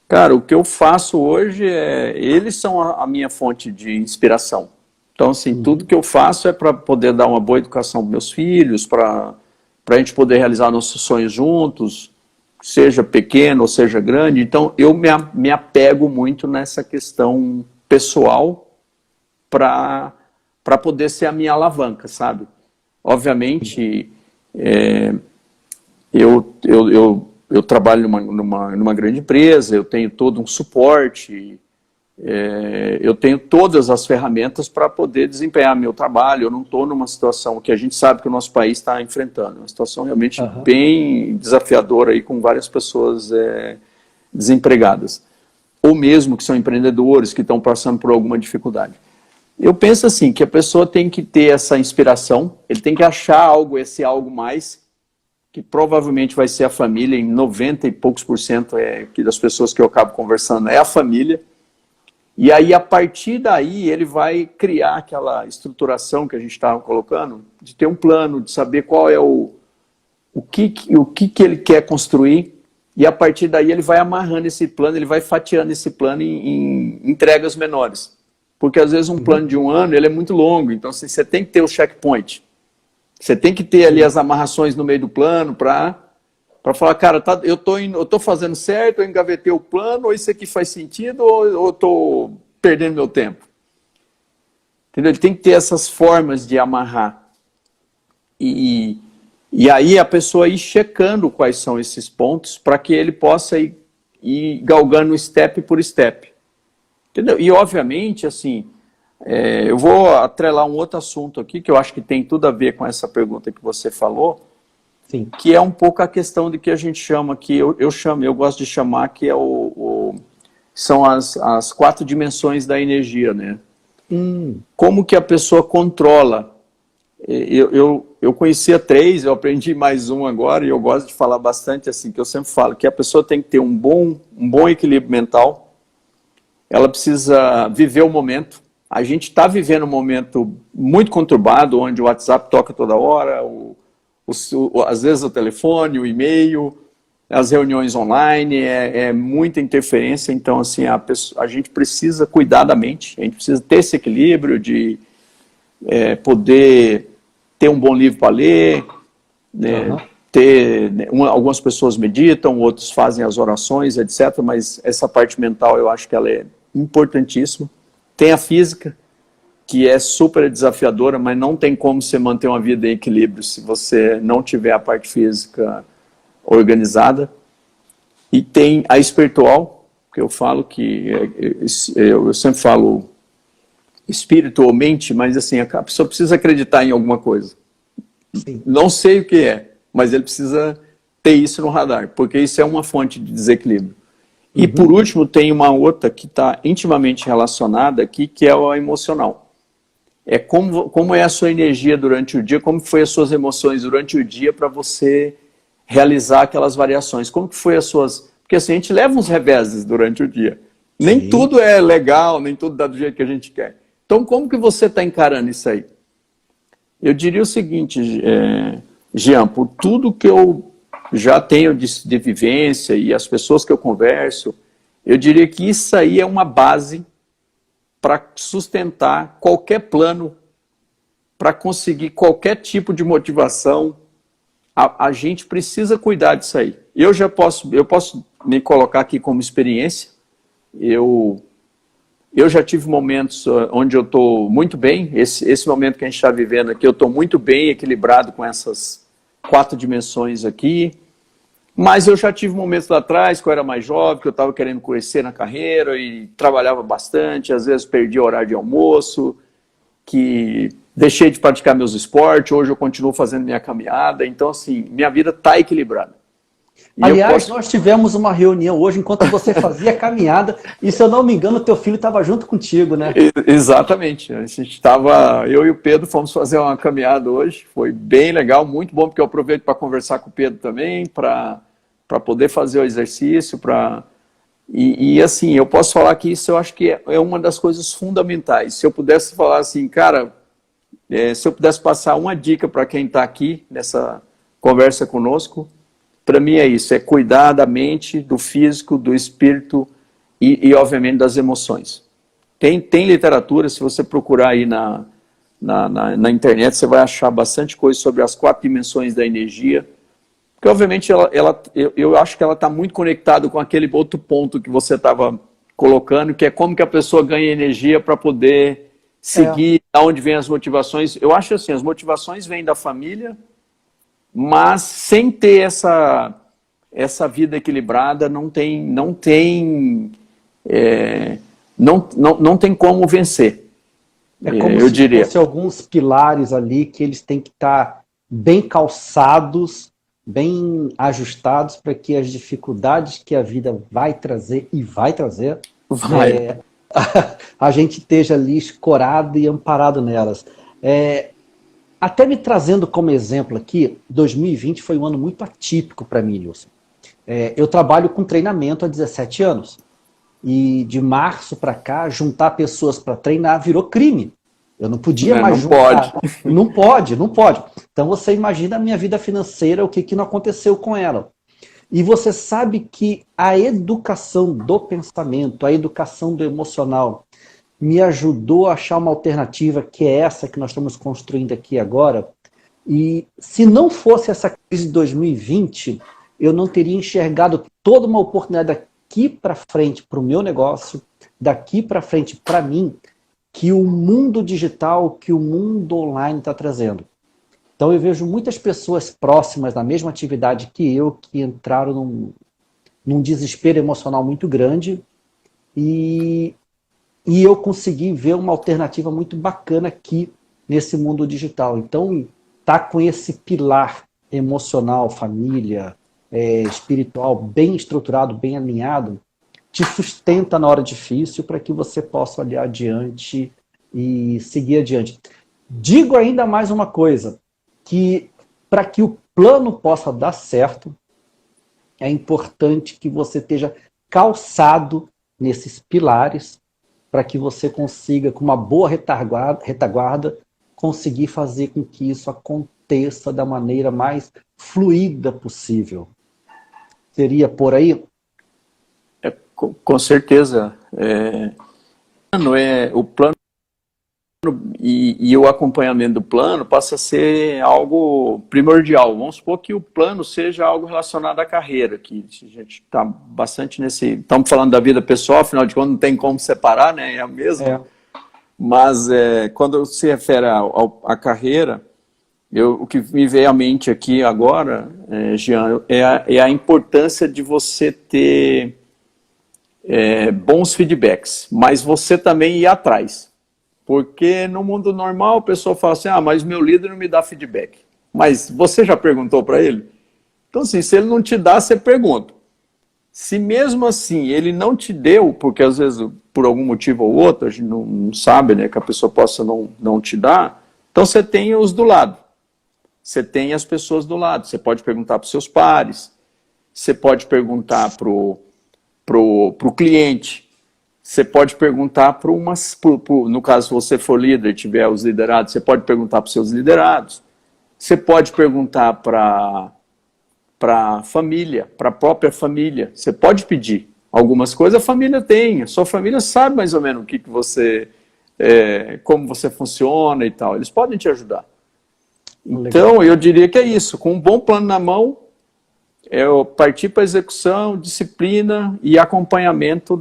cara, o que eu faço hoje eles são a minha fonte de inspiração. Então, assim, tudo que eu faço é para poder dar uma boa educação para meus filhos, para a gente poder realizar nossos sonhos juntos, seja pequeno ou seja grande. Então, eu me apego muito nessa questão pessoal para poder ser a minha alavanca, sabe? Obviamente, eu trabalho numa grande empresa, eu tenho todo um suporte, eu tenho todas as ferramentas para poder desempenhar meu trabalho. Eu não estou numa situação que a gente sabe que o nosso país está enfrentando, uma situação realmente bem desafiadora aí, com várias pessoas desempregadas, ou mesmo que são empreendedores que estão passando por alguma dificuldade. Eu penso assim, que a pessoa tem que ter essa inspiração, ele tem que achar esse algo mais, que provavelmente vai ser a família. Em 90 e poucos % das pessoas que eu acabo conversando é a família. E aí, a partir daí, ele vai criar aquela estruturação que a gente estava colocando, de ter um plano, de saber qual é o que ele quer construir, e a partir daí ele vai amarrando esse plano, ele vai fatiando esse plano em entregas menores. Porque às vezes um plano de 1 ano ele é muito longo, então assim, você tem que ter o checkpoint. Você tem que ter ali as amarrações no meio do plano para falar, cara, eu tô fazendo certo, eu engavetei o plano, ou isso aqui faz sentido, ou eu estou perdendo meu tempo. Entendeu? Ele tem que ter essas formas de amarrar. E aí a pessoa ir checando quais são esses pontos para que ele possa ir galgando step por step. Entendeu? E obviamente, assim, eu vou atrelar um outro assunto aqui, que eu acho que tem tudo a ver com essa pergunta que você falou. Sim. Que é um pouco a questão de que a gente chama, que eu gosto de chamar, que são as 4 dimensões da energia, né? Como que a pessoa controla? Eu conhecia 3, eu aprendi mais um agora, e eu gosto de falar bastante assim, que eu sempre falo, que a pessoa tem que ter um bom equilíbrio mental, ela precisa viver o momento. A gente está vivendo um momento muito conturbado, onde o WhatsApp toca toda hora, às vezes o telefone, o e-mail, as reuniões online, é muita interferência. Então, assim, a gente precisa cuidar da mente, a gente precisa ter esse equilíbrio de poder ter um bom livro para ler, né, algumas pessoas meditam, outros fazem as orações, etc. Mas essa parte mental, eu acho que ela é importantíssima. Tem a física, que é super desafiadora, mas não tem como você manter uma vida em equilíbrio se você não tiver a parte física organizada. E tem a espiritual, que eu falo que, eu sempre falo espírito ou mente, mas assim, a pessoa precisa acreditar em alguma coisa. Sim. Não sei o que é, mas ele precisa ter isso no radar, porque isso é uma fonte de desequilíbrio. E por último, tem uma outra que está intimamente relacionada aqui, que é o emocional. É como é a sua energia durante o dia, como foi as suas emoções durante o dia para você realizar aquelas variações. Como que foi as suas... Porque assim, a gente leva uns reveses durante o dia. Nem tudo é legal, nem tudo dá do jeito que a gente quer. Então, como que você está encarando isso aí? Eu diria o seguinte, Jean, por tudo que eu já tenho de vivência e as pessoas que eu converso, eu diria que isso aí é uma base para sustentar qualquer plano, para conseguir qualquer tipo de motivação. A gente precisa cuidar disso aí. Eu posso me colocar aqui como experiência. Eu já tive momentos onde eu estou muito bem. Esse momento que a gente está vivendo aqui, eu estou muito bem equilibrado com essas 4 dimensões aqui. Mas eu já tive momentos lá atrás, que eu era mais jovem, que eu estava querendo crescer na carreira e trabalhava bastante, às vezes perdi o horário de almoço, que deixei de praticar meus esportes, hoje eu continuo fazendo minha caminhada. Então, assim, minha vida está equilibrada. Aliás, nós tivemos uma reunião hoje, enquanto você fazia a caminhada, e se eu não me engano, teu filho estava junto contigo, né? Exatamente. A gente estava, eu e o Pedro fomos fazer uma caminhada hoje, foi bem legal, muito bom, porque eu aproveito para conversar com o Pedro também, para poder fazer o exercício, e assim, eu posso falar que isso eu acho que é uma das coisas fundamentais. Se eu pudesse falar assim, cara, se eu pudesse passar uma dica para quem está aqui nessa conversa conosco, para mim é isso, é cuidar da mente, do físico, do espírito e obviamente, das emoções. Tem literatura, se você procurar aí na internet, você vai achar bastante coisa sobre as 4 dimensões da energia, porque obviamente eu acho que ela está muito conectada com aquele outro ponto que você estava colocando, que é como que a pessoa ganha energia para poder seguir, aonde vem as motivações. Eu acho assim, as motivações vêm da família, mas sem ter essa vida equilibrada, não tem como vencer. É como eu diria. Fosse alguns pilares ali que eles têm que estar bem calçados, bem ajustados para que as dificuldades que a vida vai trazer, a gente esteja ali escorado e amparado nelas. Até me trazendo como exemplo aqui, 2020 foi um ano muito atípico para mim, Nilson. Eu trabalho com treinamento há 17 anos. E de março para cá, juntar pessoas para treinar virou crime. Eu não podia mais juntar. Não pode. Então você imagina a minha vida financeira, o que não aconteceu com ela. E você sabe que a educação do pensamento, a educação do emocional, me ajudou a achar uma alternativa, que é essa que nós estamos construindo aqui agora. E se não fosse essa crise de 2020, eu não teria enxergado toda uma oportunidade daqui para frente para o meu negócio, daqui para frente para mim, que o mundo digital, que o mundo online está trazendo. Então eu vejo muitas pessoas próximas da mesma atividade que eu, que entraram num desespero emocional muito grande, e eu consegui ver uma alternativa muito bacana aqui nesse mundo digital. Então, tá com esse pilar emocional, família, espiritual, bem estruturado, bem alinhado, te sustenta na hora difícil para que você possa olhar adiante e seguir adiante. Digo ainda mais uma coisa, que para que o plano possa dar certo, é importante que você esteja calçado nesses pilares para que você consiga, com uma boa retaguarda, conseguir fazer com que isso aconteça da maneira mais fluida possível. Seria por aí? Com certeza. O plano e o acompanhamento do plano passa a ser algo primordial. Vamos supor que o plano seja algo relacionado à carreira, que a gente está bastante nesse... Estamos falando da vida pessoal, afinal de contas não tem como separar, né? É a mesma. É. Mas quando se refere à carreira, o que me veio à mente aqui agora, Jean, é a importância de você ter bons feedbacks, mas você também ir atrás. Porque no mundo normal a pessoa fala assim, mas meu líder não me dá feedback. Mas você já perguntou para ele? Então assim, se ele não te dá, você pergunta. Se mesmo assim ele não te deu, porque às vezes por algum motivo ou outro, a gente não sabe, né, que a pessoa possa não te dar, então você tem os do lado. Você tem as pessoas do lado. Você pode perguntar para os seus pares, você pode perguntar para o cliente, você pode perguntar para no caso, se você for líder e tiver os liderados, você pode perguntar para os seus liderados, você pode perguntar para a família, para a própria família, você pode pedir. Algumas coisas a família tem, a sua família sabe mais ou menos o que você, como você funciona e tal, eles podem te ajudar. Então, eu diria que é isso, com um bom plano na mão, partir para a execução, disciplina e acompanhamento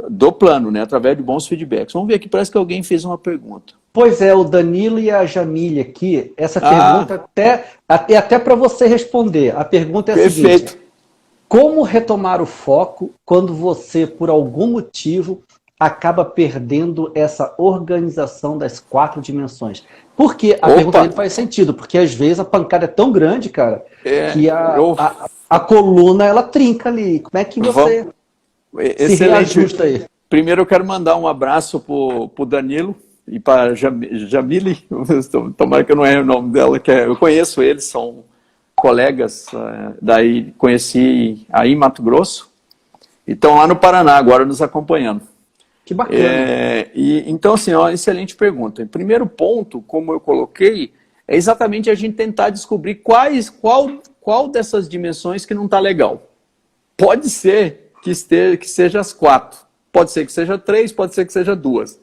do plano, né, através de bons feedbacks. Vamos ver aqui, parece que alguém fez uma pergunta. Pois é, o Danilo e a Jamília aqui, essa pergunta até para você responder. A pergunta é a seguinte: como retomar o foco quando você, por algum motivo, acaba perdendo essa organização das 4 dimensões? Porque a pergunta dele faz sentido, porque às vezes a pancada é tão grande, cara, que a coluna ela trinca ali. Como é que você se reajusta aí? Primeiro eu quero mandar um abraço pro Danilo e para Jamile, tomara que eu não erre o nome dela, que eu conheço eles, são colegas, daí conheci aí em Mato Grosso, e estão lá no Paraná agora nos acompanhando. Que bacana. Então, assim, excelente pergunta. O primeiro ponto, como eu coloquei, é exatamente a gente tentar descobrir qual dessas dimensões que não está legal. Pode ser que seja as 4, pode ser que seja 3, pode ser que seja 2.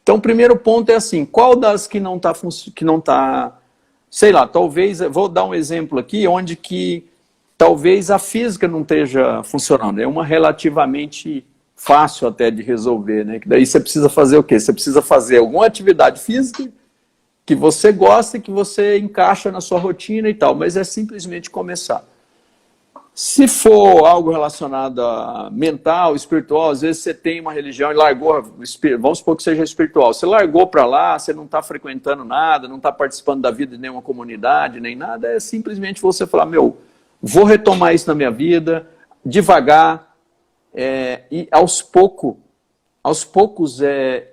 Então, o primeiro ponto é assim, qual das que não está, sei lá, talvez, vou dar um exemplo aqui, onde que talvez a física não esteja funcionando, é uma relativamente fácil até de resolver, né? Que daí você precisa fazer o quê? Você precisa fazer alguma atividade física que você gosta e que você encaixa na sua rotina e tal, mas é simplesmente começar. Se for algo relacionado a mental, espiritual, às vezes você tem uma religião e largou, vamos supor que seja espiritual, você largou para lá, você não está frequentando nada, não está participando da vida de nenhuma comunidade, nem nada, é simplesmente você falar, vou retomar isso na minha vida, devagar, e aos poucos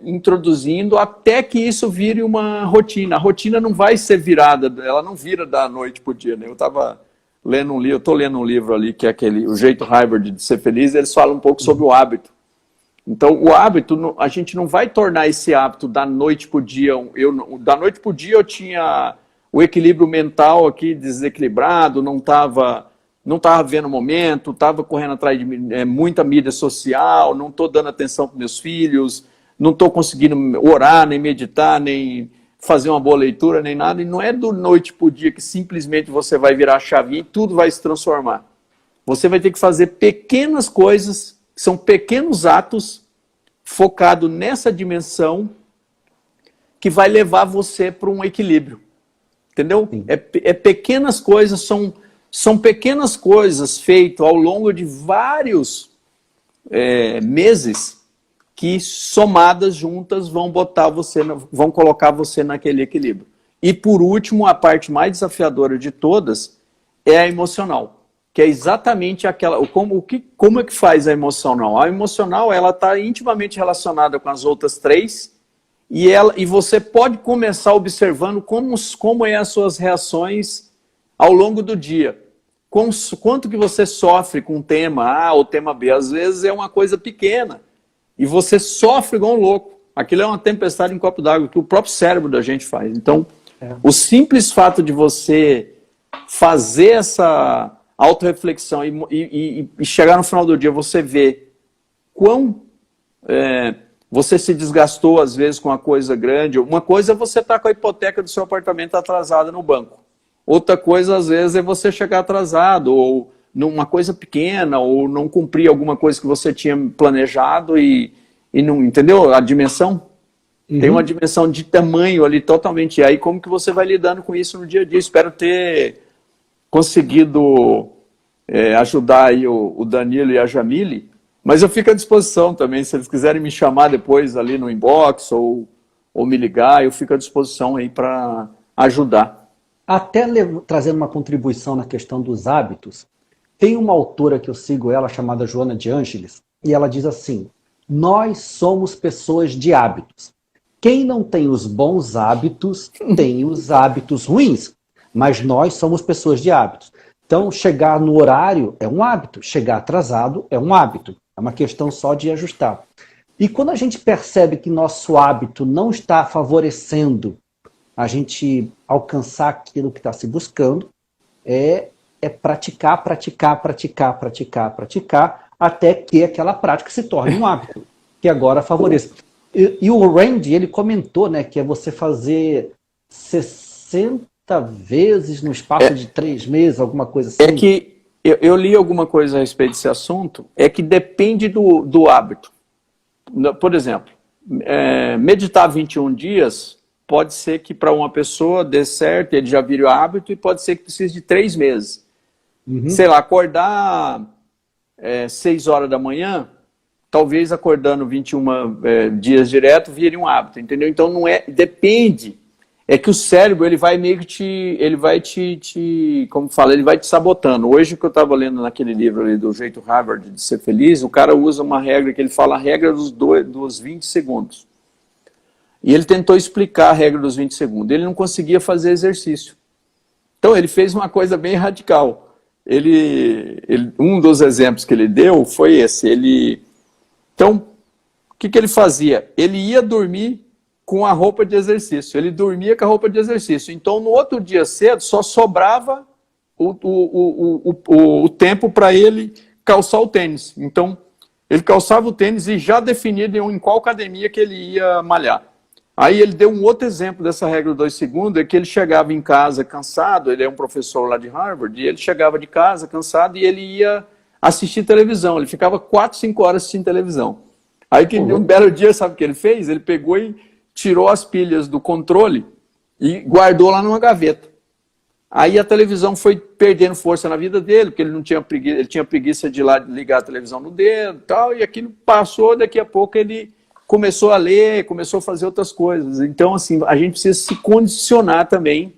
introduzindo até que isso vire uma rotina. A rotina não vai ser virada, ela não vira da noite para o dia, né? Eu estou lendo um livro ali que é O Jeito Harvard de Ser Feliz, eles falam um pouco sobre o hábito. Então o hábito, a gente não vai tornar esse hábito da noite para o dia. Da noite para o dia eu tinha o equilíbrio mental aqui desequilibrado, não estava vendo o momento, estava correndo atrás de muita mídia social, não estou dando atenção para meus filhos, não estou conseguindo orar, nem meditar, nem fazer uma boa leitura, nem nada. E não é do noite para o dia que simplesmente você vai virar a chavinha e tudo vai se transformar. Você vai ter que fazer pequenas coisas, são pequenos atos focados nessa dimensão que vai levar você para um equilíbrio. Entendeu? Pequenas coisas, são pequenas coisas feitas ao longo de vários meses que somadas juntas vão colocar você naquele equilíbrio. E por último, a parte mais desafiadora de todas é a emocional, que é exatamente aquela, como é que faz a emocional? A emocional, ela está intimamente relacionada com as outras três, e você pode começar observando como é as suas reações ao longo do dia. Quanto que você sofre com o tema A ou tema B. Às vezes é uma coisa pequena, e você sofre igual um louco. Aquilo é uma tempestade em copo d'água, que o próprio cérebro da gente faz. Então, o simples fato de você fazer essa autorreflexão e chegar no final do dia, você vê quão você se desgastou, às vezes, com uma coisa grande. Uma coisa é você estar com a hipoteca do seu apartamento atrasada no banco. Outra coisa, às vezes, é você chegar atrasado, ou numa coisa pequena, ou não cumprir alguma coisa que você tinha planejado e não, entendeu? A dimensão? Tem uma dimensão de tamanho ali totalmente. E aí, como que você vai lidando com isso no dia a dia? Espero ter conseguido ajudar aí o Danilo e a Jamile, mas eu fico à disposição também, se eles quiserem me chamar depois ali no inbox ou me ligar, eu fico à disposição aí para ajudar. Até trazendo uma contribuição na questão dos hábitos, tem uma autora que eu sigo ela, chamada Joana de Ângeles, e ela diz assim: nós somos pessoas de hábitos. Quem não tem os bons hábitos, tem os hábitos ruins. Mas nós somos pessoas de hábitos. Então, chegar no horário é um hábito. Chegar atrasado é um hábito. É uma questão só de ajustar. E quando a gente percebe que nosso hábito não está favorecendo a gente alcançar aquilo que está se buscando, é praticar, até que aquela prática se torne um hábito, que agora favoreça. E o Randy, ele comentou, né, que é você fazer 60 vezes no espaço de 3 meses, alguma coisa assim. É que eu li alguma coisa a respeito desse assunto, é que depende do hábito. Por exemplo, meditar 21 dias, pode ser que para uma pessoa dê certo, ele já vire o hábito, e pode ser que precise de 3 meses. Sei lá, acordar 6 horas da manhã, talvez acordando 21 dias direto vire um hábito, entendeu? Então não depende. É que o cérebro, ele vai meio que ele vai te sabotando. Hoje, que eu estava lendo naquele livro ali do Jeito Harvard de Ser Feliz, o cara usa uma regra que ele fala a regra dos 20 segundos. E ele tentou explicar a regra dos 20 segundos. Ele não conseguia fazer exercício. Então ele fez uma coisa bem radical. Um dos exemplos que ele deu foi esse. Então, o que ele fazia? Ele ia dormir com a roupa de exercício. Ele dormia com a roupa de exercício. Então, no outro dia cedo, só sobrava o tempo para ele calçar o tênis. Então, ele calçava o tênis e já definia em qual academia que ele ia malhar. Aí ele deu um outro exemplo dessa regra dos 2 segundos, é que ele chegava em casa cansado, ele é um professor lá de Harvard, e ele chegava de casa cansado e ele ia assistir televisão. Ele ficava 4, 5 horas assistindo televisão. Aí, um belo dia, sabe o que ele fez? Ele pegou e tirou as pilhas do controle e guardou lá numa gaveta. Aí a televisão foi perdendo força na vida dele, porque ele não tinha preguiça, ele tinha preguiça de ir lá ligar a televisão no dedo e tal, e aquilo passou, daqui a pouco ele começou a ler, começou a fazer outras coisas. Então, assim, a gente precisa se condicionar também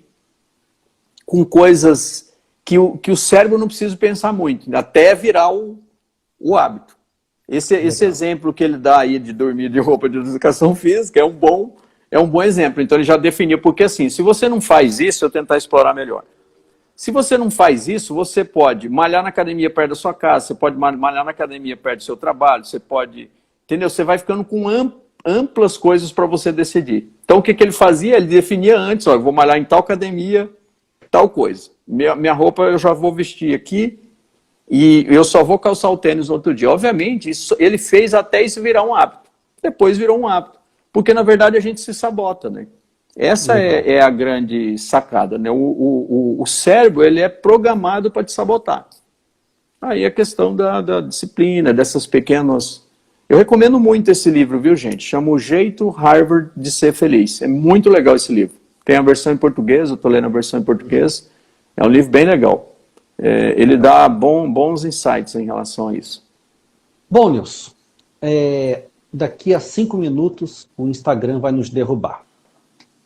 com coisas que o cérebro não precisa pensar muito, até virar o hábito. Esse exemplo que ele dá aí de dormir de roupa de educação física é um bom exemplo. Então ele já definiu, porque assim, se você não faz isso, eu tentar explorar melhor. Se você não faz isso, você pode malhar na academia perto da sua casa, você pode malhar na academia perto do seu trabalho, você pode, entendeu? Você vai ficando com amplas coisas para você decidir. Então o que ele fazia? Ele definia antes, ó, eu vou malhar em tal academia, tal coisa. Minha roupa eu já vou vestir aqui, e eu só vou calçar o tênis no outro dia. Obviamente, ele fez até isso virar um hábito. Depois virou um hábito. Porque, na verdade, a gente se sabota, né? Essa é a grande sacada, né? O cérebro, ele é programado para te sabotar. Aí a questão da disciplina, dessas pequenas... Eu recomendo muito esse livro, viu, gente? Chama O Jeito Harvard de Ser Feliz. É muito legal esse livro. Tem a versão em português, eu estou lendo a versão em português. É um livro bem legal. Ele dá bons insights em relação a isso. Bom, Nilson, daqui a 5 minutos o Instagram vai nos derrubar.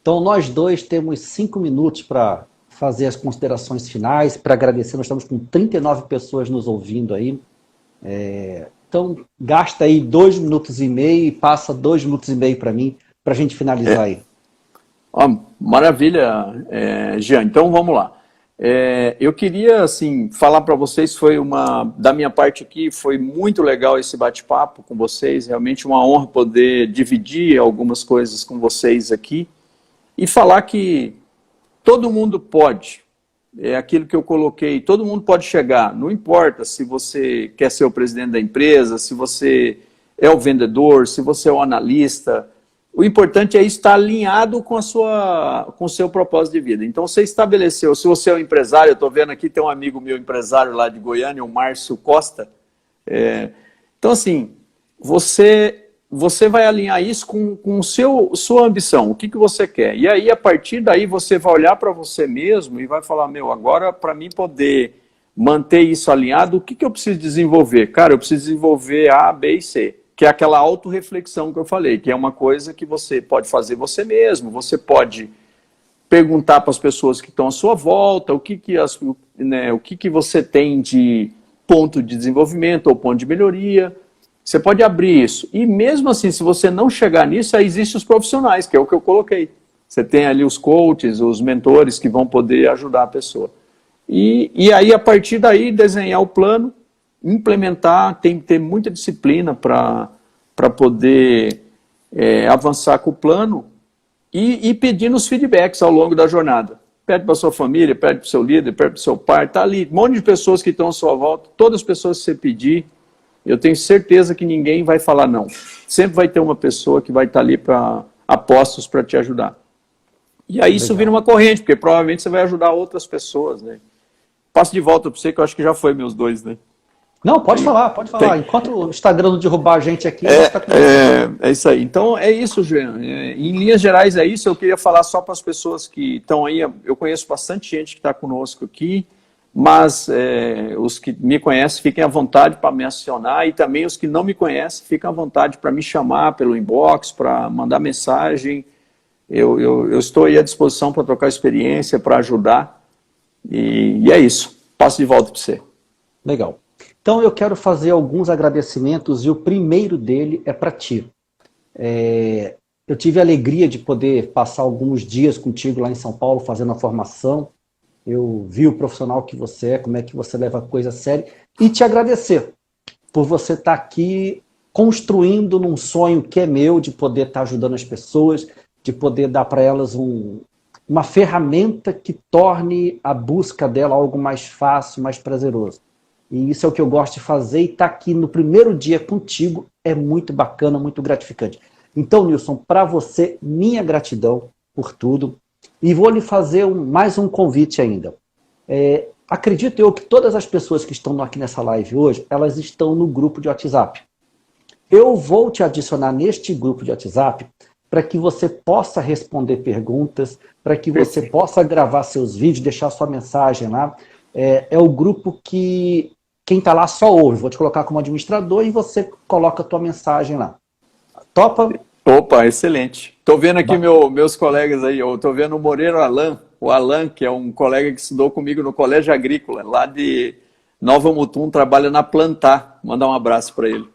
Então nós dois temos 5 minutos para fazer as considerações finais, para agradecer. Nós estamos com 39 pessoas nos ouvindo aí. Então, gasta aí 2 minutos e meio e passa 2 minutos e meio para mim, para a gente finalizar aí. Maravilha, Jean. Então, vamos lá. Eu queria, assim, falar para vocês, da minha parte aqui, foi muito legal esse bate-papo com vocês, realmente uma honra poder dividir algumas coisas com vocês aqui e falar que todo mundo pode, é aquilo que eu coloquei, todo mundo pode chegar, não importa se você quer ser o presidente da empresa, se você é o vendedor, se você é o analista, o importante é estar alinhado com o seu propósito de vida. Então você estabeleceu, se você é um empresário, eu estou vendo aqui, tem um amigo meu empresário lá de Goiânia, o Márcio Costa, então assim, você vai alinhar isso com sua ambição, o que você quer. E aí, a partir daí, você vai olhar para você mesmo e vai falar, agora para mim poder manter isso alinhado, o que eu preciso desenvolver? Cara, eu preciso desenvolver A, B e C, que é aquela autorreflexão que eu falei, que é uma coisa que você pode fazer você mesmo, você pode perguntar para as pessoas que estão à sua volta, o que você tem de ponto de desenvolvimento ou ponto de melhoria. Você pode abrir isso. E mesmo assim, se você não chegar nisso, aí existem os profissionais, que é o que eu coloquei. Você tem ali os coaches, os mentores que vão poder ajudar a pessoa. E aí, a partir daí, desenhar o plano, implementar, tem que ter muita disciplina para poder avançar com o plano e pedindo os feedbacks ao longo da jornada. Pede para sua família, pede para o seu líder, pede para o seu pai, está ali, um monte de pessoas que estão à sua volta, todas as pessoas que você pedir, eu tenho certeza que ninguém vai falar não. Sempre vai ter uma pessoa que vai estar ali a postos para te ajudar. E aí isso vira uma corrente, porque provavelmente você vai ajudar outras pessoas, né? Passo de volta para você, que eu acho que já foi meus 2, né? Não, pode falar, pode falar. Enquanto o Instagram não derrubar a gente aqui... É isso aí. Então, é isso, Jean. Em linhas gerais, é isso. Eu queria falar só para as pessoas que estão aí. Eu conheço bastante gente que está conosco aqui, mas os que me conhecem, fiquem à vontade para me acionar, e também os que não me conhecem, fiquem à vontade para me chamar pelo inbox, para mandar mensagem. Eu estou aí à disposição para trocar experiência, para ajudar, e é isso. Passo de volta para você. Legal. Então eu quero fazer alguns agradecimentos, e o primeiro dele é para ti. Eu tive a alegria de poder passar alguns dias contigo lá em São Paulo, fazendo a formação. Eu vi o profissional que você é, como é que você leva a coisa a sério, e te agradecer por você estar aqui construindo num sonho que é meu, de poder estar ajudando as pessoas, de poder dar para elas uma ferramenta que torne a busca dela algo mais fácil, mais prazeroso. E isso é o que eu gosto de fazer, e estar aqui no primeiro dia contigo é muito bacana, muito gratificante. Então, Nilson, para você, minha gratidão por tudo. E vou lhe fazer mais um convite ainda. Acredito eu que todas as pessoas que estão aqui nessa live hoje, elas estão no grupo de WhatsApp. Eu vou te adicionar neste grupo de WhatsApp para que você possa responder perguntas, para que você possa gravar seus vídeos, deixar sua mensagem lá. É o grupo que quem está lá só ouve. Vou te colocar como administrador e você coloca a tua mensagem lá. Topa? Opa, excelente. Estou vendo aqui meus colegas aí, eu estou vendo o Moreira Alan, o Alan, que é um colega que estudou comigo no Colégio Agrícola, lá de Nova Mutum, trabalha na Plantar. Mandar um abraço para ele.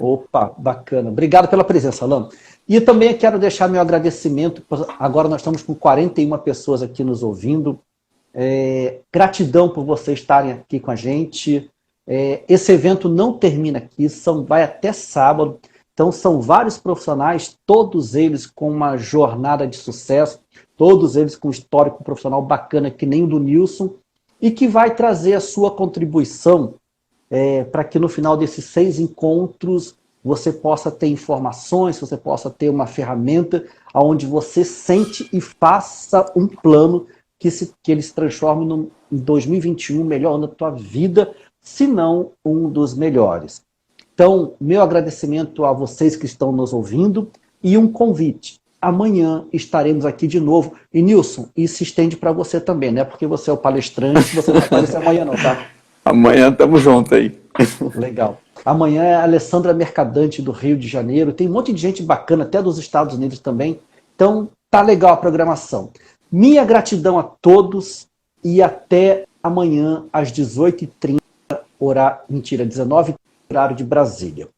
Opa, bacana. Obrigado pela presença, Alan. E também quero deixar meu agradecimento, agora nós estamos com 41 pessoas aqui nos ouvindo. Gratidão por vocês estarem aqui com a gente. Esse evento não termina aqui, vai até sábado. Então são vários profissionais, todos eles com uma jornada de sucesso, todos eles com um histórico profissional bacana, que nem o do Nilson, e que vai trazer a sua contribuição para que no final desses 6 encontros você possa ter informações, você possa ter uma ferramenta onde você sente e faça um plano que ele se transforme em 2021 o melhor ano da tua vida, se não um dos melhores. Então, meu agradecimento a vocês que estão nos ouvindo e um convite. Amanhã estaremos aqui de novo. E, Nilson, isso se estende para você também, né? Porque você é o palestrante, você não vai aparecer amanhã não, tá? Amanhã estamos juntos aí. Legal. Amanhã é a Alessandra Mercadante do Rio de Janeiro. Tem um monte de gente bacana, até dos Estados Unidos também. Então, tá legal a programação. Minha gratidão a todos. e até amanhã às 18h30, 19h30, horário de Brasília.